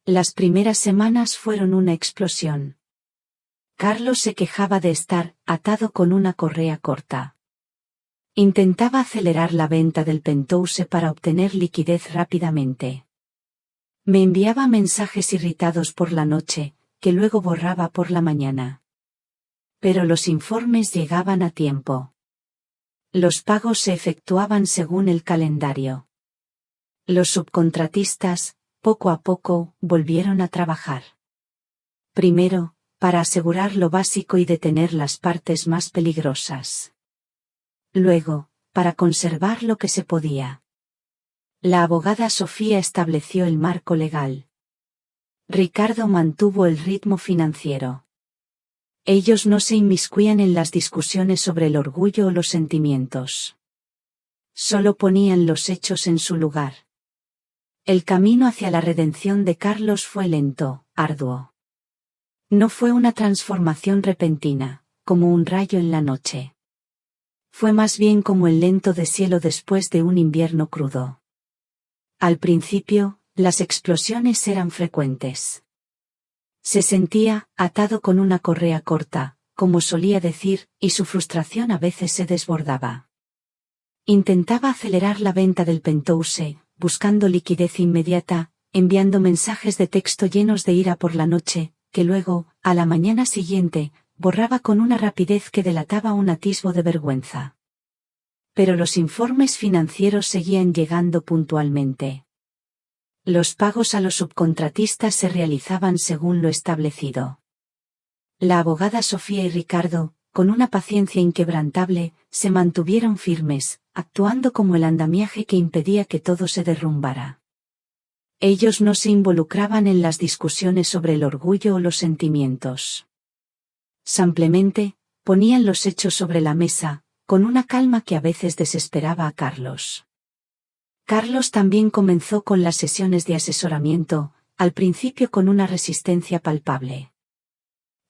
Las primeras semanas fueron una explosión. Carlos se quejaba de estar atado con una correa corta. Intentaba acelerar la venta del Penthouse para obtener liquidez rápidamente. Me enviaba mensajes irritados por la noche, que luego borraba por la mañana. Pero los informes llegaban a tiempo. Los pagos se efectuaban según el calendario. Los subcontratistas, poco a poco, volvieron a trabajar. Primero, para asegurar lo básico y detener las partes más peligrosas. Luego, para conservar lo que se podía. La abogada Sofía estableció el marco legal. Ricardo mantuvo el ritmo financiero. Ellos no se inmiscuían en las discusiones sobre el orgullo o los sentimientos. Solo ponían los hechos en su lugar. El camino hacia la redención de Carlos fue lento, arduo. No fue una transformación repentina, como un rayo en la noche. Fue más bien como el lento deshielo después de un invierno crudo. Al principio, las explosiones eran frecuentes. Se sentía atado con una correa corta, como solía decir, y su frustración a veces se desbordaba. Intentaba acelerar la venta del Penthouse, buscando liquidez inmediata, enviando mensajes de texto llenos de ira por la noche, que luego, a la mañana siguiente, borraba con una rapidez que delataba un atisbo de vergüenza. Pero los informes financieros seguían llegando puntualmente. Los pagos a los subcontratistas se realizaban según lo establecido. La abogada Sofía y Ricardo, con una paciencia inquebrantable, se mantuvieron firmes, actuando como el andamiaje que impedía que todo se derrumbara. Ellos no se involucraban en las discusiones sobre el orgullo o los sentimientos. Simplemente, ponían los hechos sobre la mesa, con una calma que a veces desesperaba a Carlos. Carlos también comenzó con las sesiones de asesoramiento, al principio con una resistencia palpable.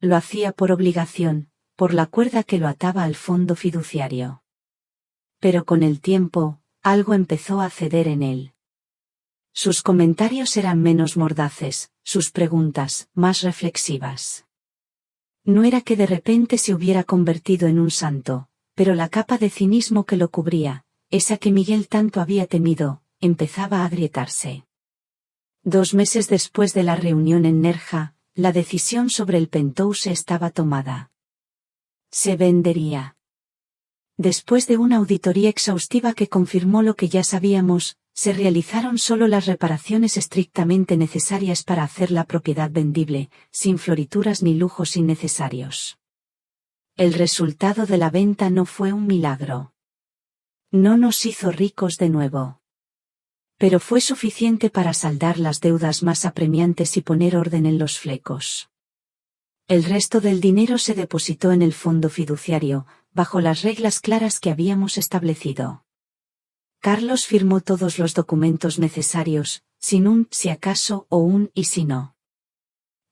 Lo hacía por obligación, por la cuerda que lo ataba al fondo fiduciario. Pero con el tiempo, algo empezó a ceder en él. Sus comentarios eran menos mordaces, sus preguntas, más reflexivas. No era que de repente se hubiera convertido en un santo, pero la capa de cinismo que lo cubría, esa que Miguel tanto había temido, empezaba a agrietarse. 2 meses después de la reunión en Nerja, la decisión sobre el Penthouse estaba tomada. Se vendería. Después de una auditoría exhaustiva que confirmó lo que ya sabíamos, se realizaron solo las reparaciones estrictamente necesarias para hacer la propiedad vendible, sin florituras ni lujos innecesarios. El resultado de la venta no fue un milagro. No nos hizo ricos de nuevo. Pero fue suficiente para saldar las deudas más apremiantes y poner orden en los flecos. El resto del dinero se depositó en el fondo fiduciario, bajo las reglas claras que habíamos establecido. Carlos firmó todos los documentos necesarios, sin un si acaso o un y si no.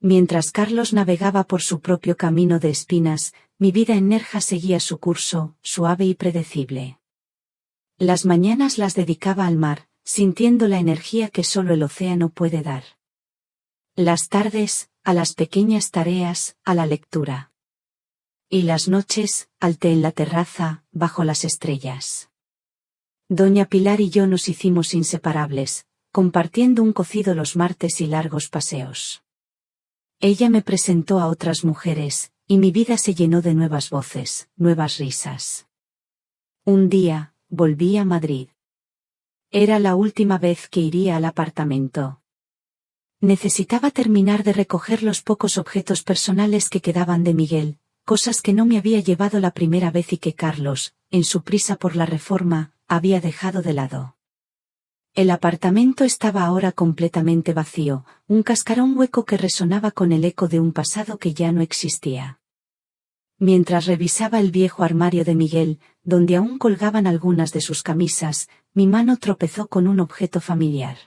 Mientras Carlos navegaba por su propio camino de espinas, mi vida en Nerja seguía su curso, suave y predecible. Las mañanas las dedicaba al mar, sintiendo la energía que solo el océano puede dar. Las tardes, a las pequeñas tareas, a la lectura. Y las noches, al té en la terraza, bajo las estrellas. Doña Pilar y yo nos hicimos inseparables, compartiendo un cocido los martes y largos paseos. Ella me presentó a otras mujeres, y mi vida se llenó de nuevas voces, nuevas risas. Un día, volví a Madrid. Era la última vez que iría al apartamento. Necesitaba terminar de recoger los pocos objetos personales que quedaban de Miguel, cosas que no me había llevado la primera vez y que Carlos, en su prisa por la reforma, había dejado de lado. El apartamento estaba ahora completamente vacío, un cascarón hueco que resonaba con el eco de un pasado que ya no existía. Mientras revisaba el viejo armario de Miguel, donde aún colgaban algunas de sus camisas, mi mano tropezó con un objeto familiar.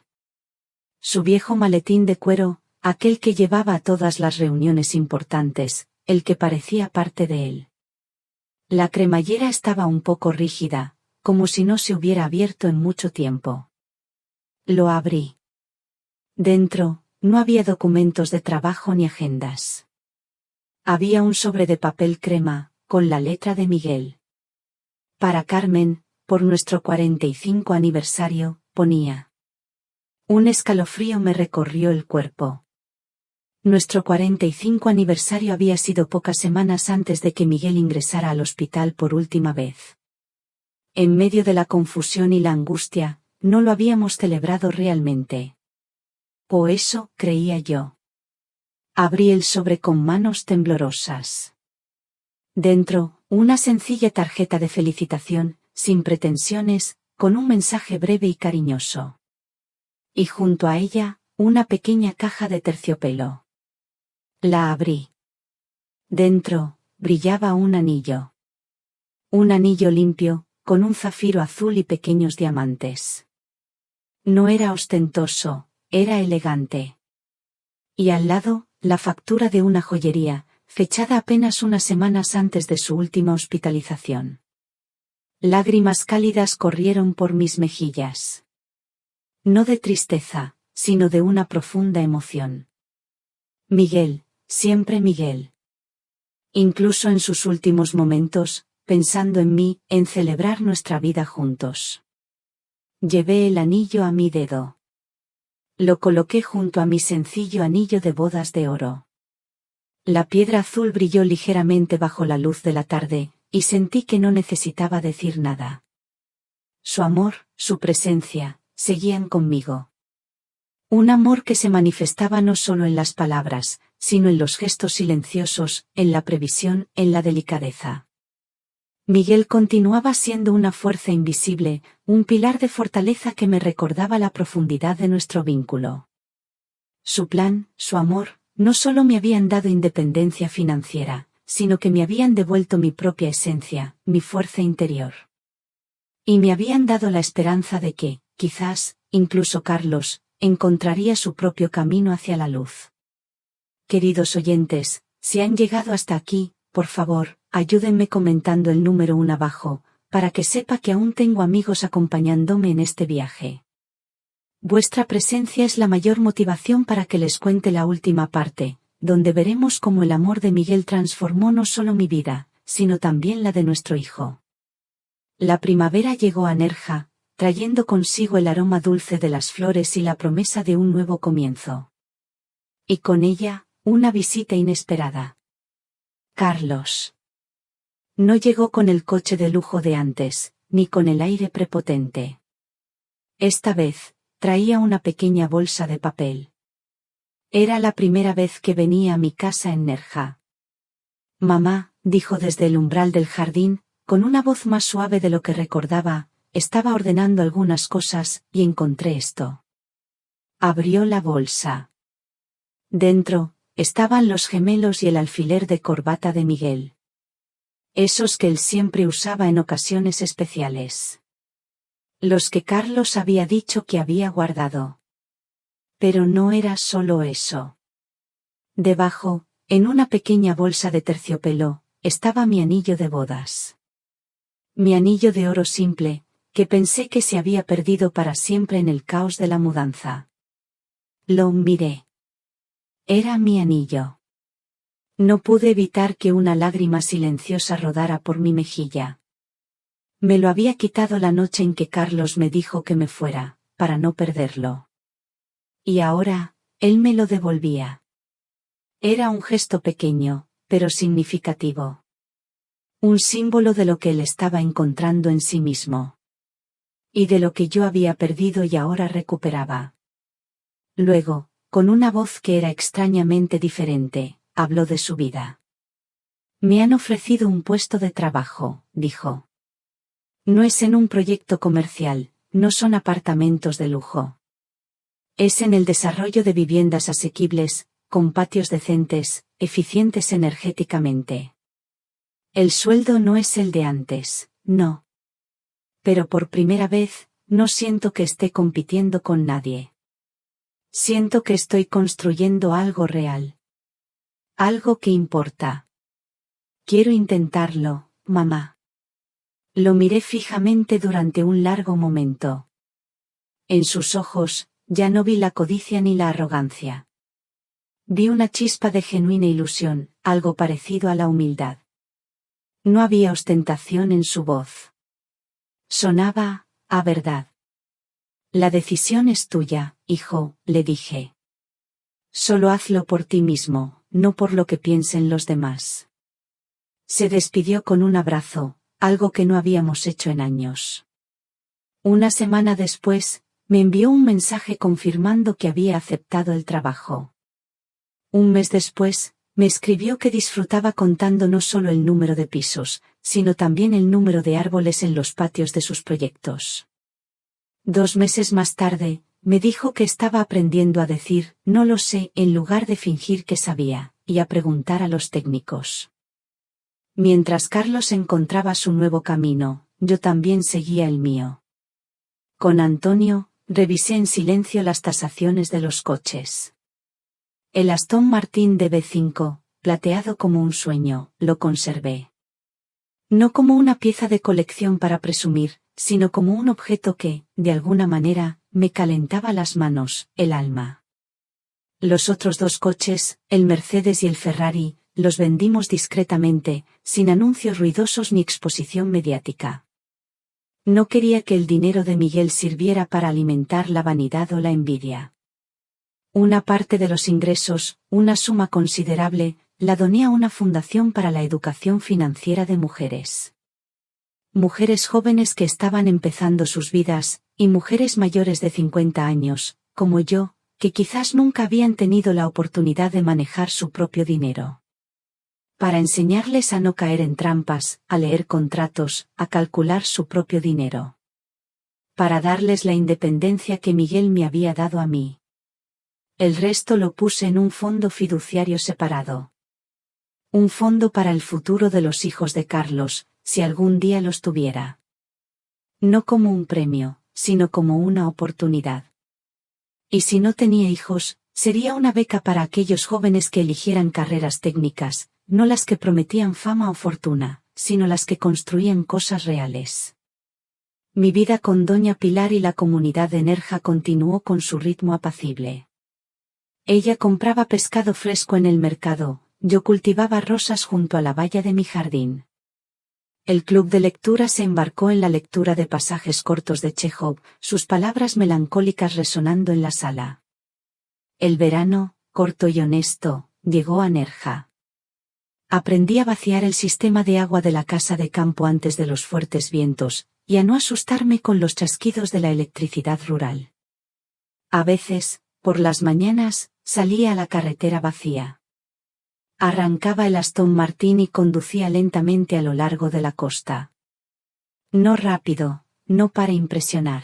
Su viejo maletín de cuero, aquel que llevaba a todas las reuniones importantes, el que parecía parte de él. La cremallera estaba un poco rígida, como si no se hubiera abierto en mucho tiempo. Lo abrí. Dentro, no había documentos de trabajo ni agendas. Había un sobre de papel crema, con la letra de Miguel. Para Carmen, por nuestro 45 aniversario, ponía. Un escalofrío me recorrió el cuerpo. Nuestro 45 aniversario había sido pocas semanas antes de que Miguel ingresara al hospital por última vez. En medio de la confusión y la angustia, no lo habíamos celebrado realmente. O eso creía yo. Abrí el sobre con manos temblorosas. Dentro, una sencilla tarjeta de felicitación, sin pretensiones, con un mensaje breve y cariñoso. Y junto a ella, una pequeña caja de terciopelo. La abrí. Dentro, brillaba un anillo. Un anillo limpio, con un zafiro azul y pequeños diamantes. No era ostentoso, era elegante. Y al lado, la factura de una joyería, fechada apenas unas semanas antes de su última hospitalización. Lágrimas cálidas corrieron por mis mejillas. No de tristeza, sino de una profunda emoción. Miguel, siempre Miguel. Incluso en sus últimos momentos, pensando en mí, en celebrar nuestra vida juntos. Llevé el anillo a mi dedo. Lo coloqué junto a mi sencillo anillo de bodas de oro. La piedra azul brilló ligeramente bajo la luz de la tarde, y sentí que no necesitaba decir nada. Su amor, su presencia, seguían conmigo. Un amor que se manifestaba no solo en las palabras, sino en los gestos silenciosos, en la previsión, en la delicadeza. Miguel continuaba siendo una fuerza invisible, un pilar de fortaleza que me recordaba la profundidad de nuestro vínculo. Su plan, su amor, no solo me habían dado independencia financiera, sino que me habían devuelto mi propia esencia, mi fuerza interior. Y me habían dado la esperanza de que, quizás, incluso Carlos, encontraría su propio camino hacia la luz. Queridos oyentes, si han llegado hasta aquí, por favor, ayúdenme comentando el número 1 abajo, para que sepa que aún tengo amigos acompañándome en este viaje. Vuestra presencia es la mayor motivación para que les cuente la última parte, donde veremos cómo el amor de Miguel transformó no solo mi vida, sino también la de nuestro hijo. La primavera llegó a Nerja, trayendo consigo el aroma dulce de las flores y la promesa de un nuevo comienzo. Y con ella, una visita inesperada. Carlos. No llegó con el coche de lujo de antes, ni con el aire prepotente. Esta vez, traía una pequeña bolsa de papel. Era la primera vez que venía a mi casa en Nerja. Mamá, dijo desde el umbral del jardín, con una voz más suave de lo que recordaba, estaba ordenando algunas cosas, y encontré esto. Abrió la bolsa. Dentro, estaban los gemelos y el alfiler de corbata de Miguel. Esos que él siempre usaba en ocasiones especiales. Los que Carlos había dicho que había guardado. Pero no era solo eso. Debajo, en una pequeña bolsa de terciopelo, estaba mi anillo de bodas. Mi anillo de oro simple, que pensé que se había perdido para siempre en el caos de la mudanza. Lo miré. Era mi anillo. No pude evitar que una lágrima silenciosa rodara por mi mejilla. Me lo había quitado la noche en que Carlos me dijo que me fuera, para no perderlo. Y ahora, él me lo devolvía. Era un gesto pequeño, pero significativo. Un símbolo de lo que él estaba encontrando en sí mismo. Y de lo que yo había perdido y ahora recuperaba. Luego, con una voz que era extrañamente diferente, habló de su vida. Me han ofrecido un puesto de trabajo, dijo. No es en un proyecto comercial, no son apartamentos de lujo. Es en el desarrollo de viviendas asequibles, con patios decentes, eficientes energéticamente. El sueldo no es el de antes, no. Pero por primera vez, no siento que esté compitiendo con nadie. Siento que estoy construyendo algo real. Algo que importa. Quiero intentarlo, mamá. Lo miré fijamente durante un largo momento. En sus ojos, ya no vi la codicia ni la arrogancia. Vi una chispa de genuina ilusión, algo parecido a la humildad. No había ostentación en su voz. Sonaba, a verdad. La decisión es tuya, hijo, le dije. Solo hazlo por ti mismo, no por lo que piensen los demás. Se despidió con un abrazo, algo que no habíamos hecho en años. Una semana después, me envió un mensaje confirmando que había aceptado el trabajo. Un mes después, me escribió que disfrutaba contando no solo el número de pisos, sino también el número de árboles en los patios de sus proyectos. 2 meses más tarde, me dijo que estaba aprendiendo a decir, no lo sé, en lugar de fingir que sabía, y a preguntar a los técnicos. Mientras Carlos encontraba su nuevo camino, yo también seguía el mío. Con Antonio, revisé en silencio las tasaciones de los coches. El Aston Martin DB5, plateado como un sueño, lo conservé. No como una pieza de colección para presumir, sino como un objeto que, de alguna manera, me calentaba las manos, el alma. Los otros 2 coches, el Mercedes y el Ferrari, los vendimos discretamente, sin anuncios ruidosos ni exposición mediática. No quería que el dinero de Miguel sirviera para alimentar la vanidad o la envidia. Una parte de los ingresos, una suma considerable, la doné a una fundación para la educación financiera de mujeres. Mujeres jóvenes que estaban empezando sus vidas, y mujeres mayores de 50 años, como yo, que quizás nunca habían tenido la oportunidad de manejar su propio dinero. Para enseñarles a no caer en trampas, a leer contratos, a calcular su propio dinero. Para darles la independencia que Miguel me había dado a mí. El resto lo puse en un fondo fiduciario separado. Un fondo para el futuro de los hijos de Carlos, si algún día los tuviera. No como un premio, sino como una oportunidad. Y si no tenía hijos, sería una beca para aquellos jóvenes que eligieran carreras técnicas, no las que prometían fama o fortuna, sino las que construían cosas reales. Mi vida con Doña Pilar y la comunidad de Nerja continuó con su ritmo apacible. Ella compraba pescado fresco en el mercado, yo cultivaba rosas junto a la valla de mi jardín. El club de lectura se embarcó en la lectura de pasajes cortos de Chejov, sus palabras melancólicas resonando en la sala. El verano, corto y honesto, llegó a Nerja. Aprendí a vaciar el sistema de agua de la casa de campo antes de los fuertes vientos, y a no asustarme con los chasquidos de la electricidad rural. A veces, por las mañanas, salía a la carretera vacía. Arrancaba el Aston Martin y conducía lentamente a lo largo de la costa. No rápido, no para impresionar.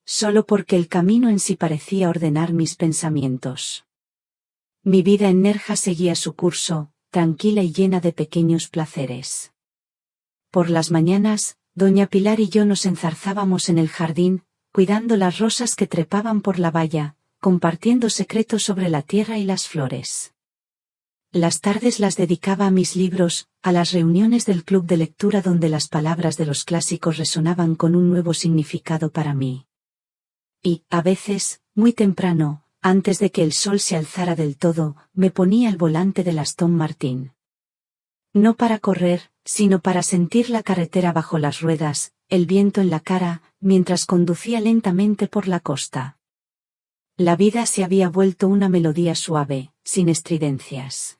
Solo porque el camino en sí parecía ordenar mis pensamientos. Mi vida en Nerja seguía su curso, tranquila y llena de pequeños placeres. Por las mañanas, Doña Pilar y yo nos enzarzábamos en el jardín, cuidando las rosas que trepaban por la valla, compartiendo secretos sobre la tierra y las flores. Las tardes las dedicaba a mis libros, a las reuniones del club de lectura donde las palabras de los clásicos resonaban con un nuevo significado para mí. Y, a veces, muy temprano, Antes de que el sol se alzara del todo, me ponía al volante del Aston Martin. No para correr, sino para sentir la carretera bajo las ruedas, el viento en la cara, mientras conducía lentamente por la costa. La vida se había vuelto una melodía suave, sin estridencias.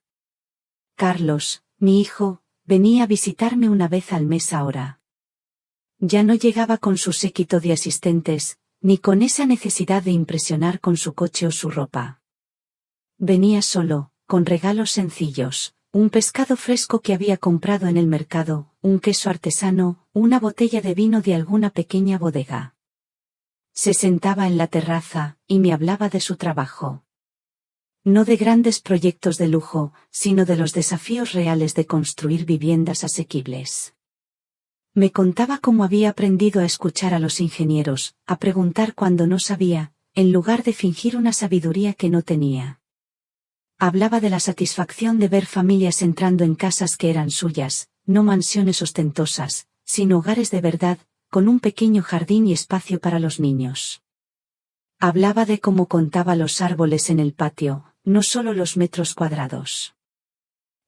Carlos, mi hijo, venía a visitarme una vez al mes ahora. Ya no llegaba con su séquito de asistentes, ni con esa necesidad de impresionar con su coche o su ropa. Venía solo, con regalos sencillos, un pescado fresco que había comprado en el mercado, un queso artesano, una botella de vino de alguna pequeña bodega. Se sentaba en la terraza, y me hablaba de su trabajo. No de grandes proyectos de lujo, sino de los desafíos reales de construir viviendas asequibles. Me contaba cómo había aprendido a escuchar a los ingenieros, a preguntar cuando no sabía, en lugar de fingir una sabiduría que no tenía. Hablaba de la satisfacción de ver familias entrando en casas que eran suyas, no mansiones ostentosas, sino hogares de verdad, con un pequeño jardín y espacio para los niños. Hablaba de cómo contaba los árboles en el patio, no solo los metros cuadrados.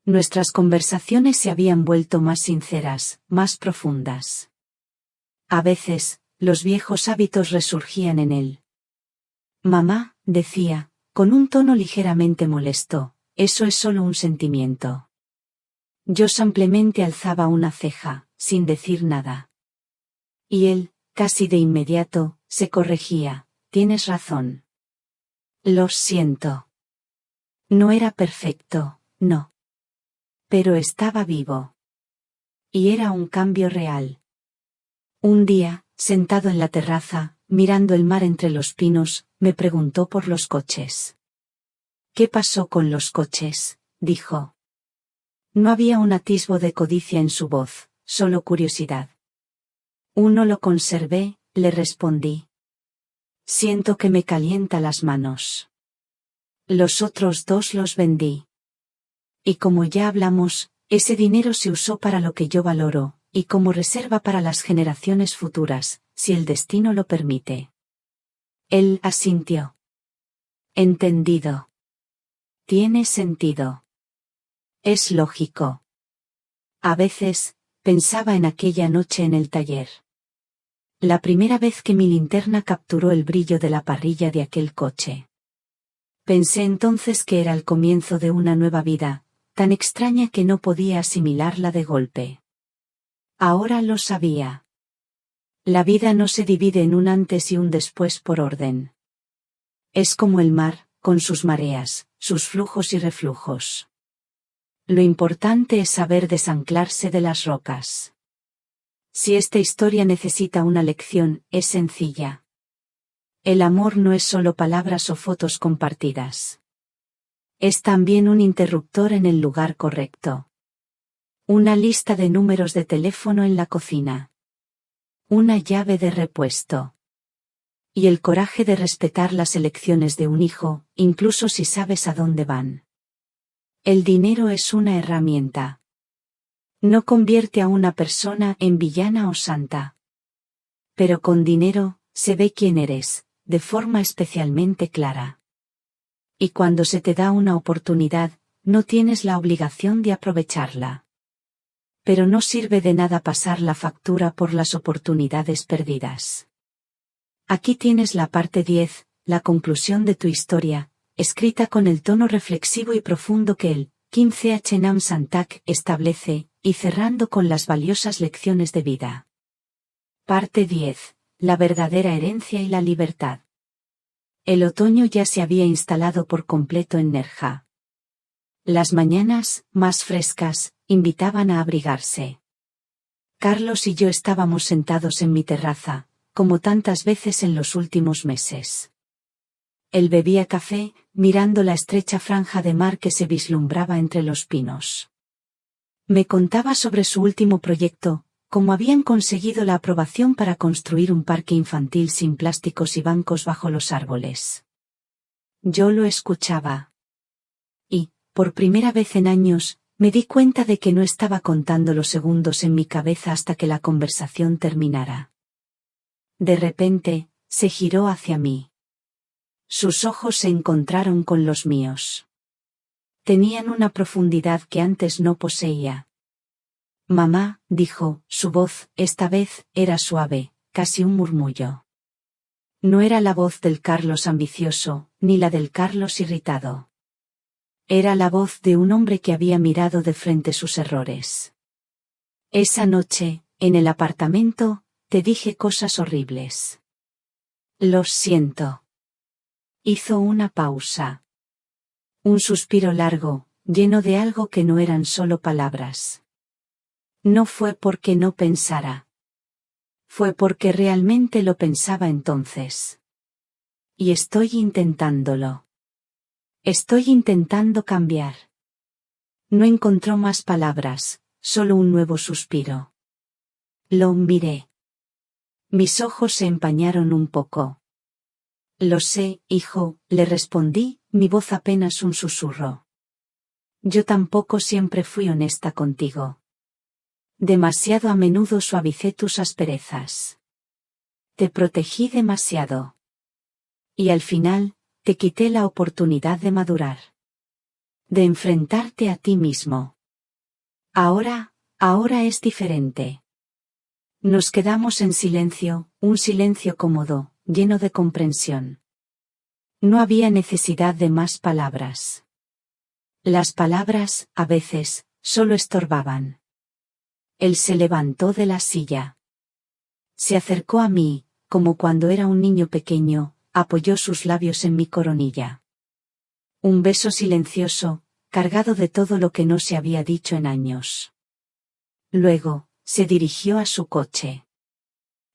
Nuestras conversaciones se habían vuelto más sinceras, más profundas. A veces, los viejos hábitos resurgían en él. Mamá, decía, con un tono ligeramente molesto, eso es solo un sentimiento. Yo simplemente alzaba una ceja, sin decir nada. Y él, casi de inmediato, se corregía, tienes razón. Lo siento. No era perfecto, no. Pero estaba vivo. Y era un cambio real. Un día, sentado en la terraza, mirando el mar entre los pinos, me preguntó por los coches. ¿Qué pasó con los coches?, dijo. No había un atisbo de codicia en su voz, solo curiosidad. Uno lo conservé, le respondí. Siento que me calienta las manos. Los otros dos los vendí. Y como ya hablamos, ese dinero se usó para lo que yo valoro, y como reserva para las generaciones futuras, si el destino lo permite. Él asintió. Entendido. Tiene sentido. Es lógico. A veces, pensaba en aquella noche en el taller. La primera vez que mi linterna capturó el brillo de la parrilla de aquel coche. Pensé entonces que era el comienzo de una nueva vida, tan extraña que no podía asimilarla de golpe. Ahora lo sabía. La vida no se divide en un antes y un después por orden. Es como el mar, con sus mareas, sus flujos y reflujos. Lo importante es saber desanclarse de las rocas. Si esta historia necesita una lección, es sencilla. El amor no es solo palabras o fotos compartidas. Es también un interruptor en el lugar correcto. Una lista de números de teléfono en la cocina. Una llave de repuesto. Y el coraje de respetar las elecciones de un hijo, incluso si sabes a dónde van. El dinero es una herramienta. No convierte a una persona en villana o santa. Pero con dinero, se ve quién eres, de forma especialmente clara. Y cuando se te da una oportunidad, no tienes la obligación de aprovecharla. Pero no sirve de nada pasar la factura por las oportunidades perdidas. Aquí tienes la parte 10, la conclusión de tu historia, escrita con el tono reflexivo y profundo que el 15H Nam Santak establece, y cerrando con las valiosas lecciones de vida. Parte 10. La verdadera herencia y la libertad. El otoño ya se había instalado por completo en Nerja. Las mañanas, más frescas, invitaban a abrigarse. Carlos y yo estábamos sentados en mi terraza, como tantas veces en los últimos meses. Él bebía café, mirando la estrecha franja de mar que se vislumbraba entre los pinos. Me contaba sobre su último proyecto, cómo habían conseguido la aprobación para construir un parque infantil sin plásticos y bancos bajo los árboles. Yo lo escuchaba. Y, por primera vez en años, me di cuenta de que no estaba contando los segundos en mi cabeza hasta que la conversación terminara. De repente, se giró hacia mí. Sus ojos se encontraron con los míos. Tenían una profundidad que antes no poseía. Mamá, dijo, su voz, esta vez, era suave, casi un murmullo. No era la voz del Carlos ambicioso, ni la del Carlos irritado. Era la voz de un hombre que había mirado de frente sus errores. Esa noche, en el apartamento, te dije cosas horribles. Los siento. Hizo una pausa. Un suspiro largo, lleno de algo que no eran solo palabras. No fue porque no pensara. Fue porque realmente lo pensaba entonces. Y estoy intentándolo. Estoy intentando cambiar. No encontró más palabras, solo un nuevo suspiro. Lo miré. Mis ojos se empañaron un poco. Lo sé, hijo, le respondí, mi voz apenas un susurro. Yo tampoco siempre fui honesta contigo. Demasiado a menudo suavicé tus asperezas. Te protegí demasiado. Y al final, te quité la oportunidad de madurar. De enfrentarte a ti mismo. Ahora es diferente. Nos quedamos en silencio, un silencio cómodo, lleno de comprensión. No había necesidad de más palabras. Las palabras, a veces, solo estorbaban. Él se levantó de la silla. Se acercó a mí, como cuando era un niño pequeño, apoyó sus labios en mi coronilla. Un beso silencioso, cargado de todo lo que no se había dicho en años. Luego, se dirigió a su coche.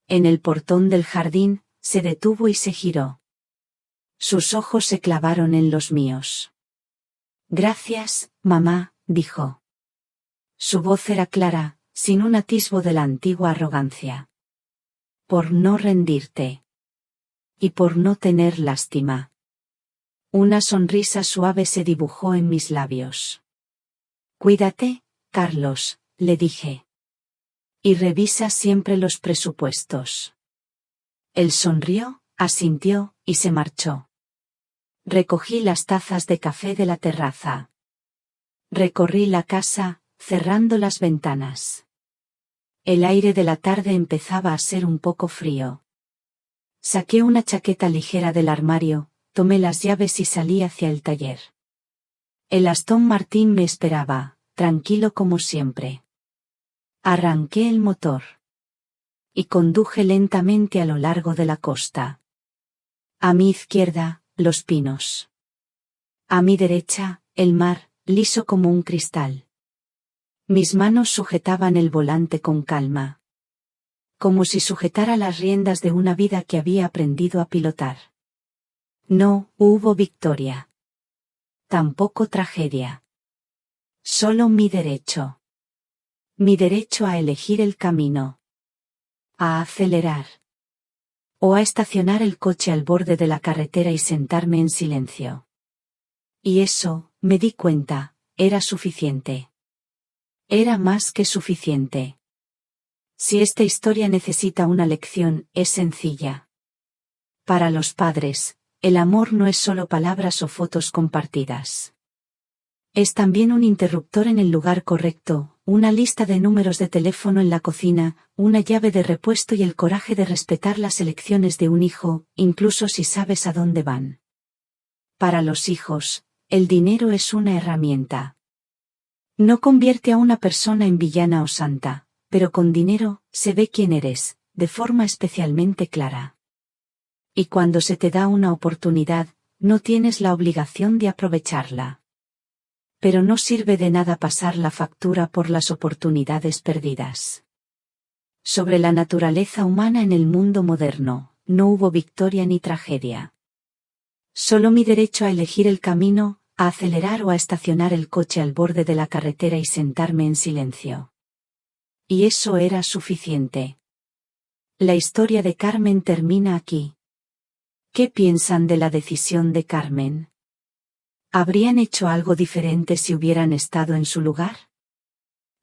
En el portón del jardín, se detuvo y se giró. Sus ojos se clavaron en los míos. Gracias, mamá, dijo. Su voz era clara, sin un atisbo de la antigua arrogancia. Por no rendirte. Y por no tener lástima. Una sonrisa suave se dibujó en mis labios. Cuídate, Carlos, le dije. Y revisa siempre los presupuestos. Él sonrió, asintió, y se marchó. Recogí las tazas de café de la terraza. Recorrí la casa, cerrando las ventanas. El aire de la tarde empezaba a ser un poco frío. Saqué una chaqueta ligera del armario, tomé las llaves y salí hacia el taller. El Aston Martin me esperaba, tranquilo como siempre. Arranqué el motor. Y conduje lentamente a lo largo de la costa. A mi izquierda, los pinos. A mi derecha, el mar, liso como un cristal. Mis manos sujetaban el volante con calma. Como si sujetara las riendas de una vida que había aprendido a pilotar. No hubo victoria. Tampoco tragedia. Solo mi derecho. Mi derecho a elegir el camino. A acelerar. O a estacionar el coche al borde de la carretera y sentarme en silencio. Y eso, me di cuenta, era suficiente. Era más que suficiente. Si esta historia necesita una lección, es sencilla. Para los padres, el amor no es solo palabras o fotos compartidas. Es también un interruptor en el lugar correcto, una lista de números de teléfono en la cocina, una llave de repuesto y el coraje de respetar las elecciones de un hijo, incluso si sabes a dónde van. Para los hijos, el dinero es una herramienta. No convierte a una persona en villana o santa, pero con dinero, se ve quién eres, de forma especialmente clara. Y cuando se te da una oportunidad, no tienes la obligación de aprovecharla. Pero no sirve de nada pasar la factura por las oportunidades perdidas. Sobre la naturaleza humana en el mundo moderno, no hubo victoria ni tragedia. Solo mi derecho a elegir el camino, a acelerar o a estacionar el coche al borde de la carretera y sentarme en silencio. Y eso era suficiente. La historia de Carmen termina aquí. ¿Qué piensan de la decisión de Carmen? ¿Habrían hecho algo diferente si hubieran estado en su lugar?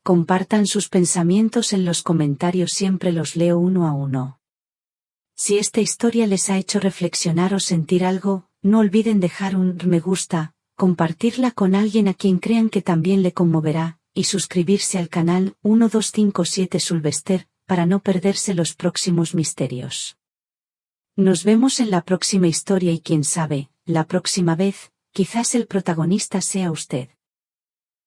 Compartan sus pensamientos en los comentarios, siempre los leo uno a uno. Si esta historia les ha hecho reflexionar o sentir algo, no olviden dejar un me gusta, compartirla con alguien a quien crean que también le conmoverá, y suscribirse al canal 1257 Sylvester, para no perderse los próximos misterios. Nos vemos en la próxima historia y quién sabe, la próxima vez, quizás el protagonista sea usted.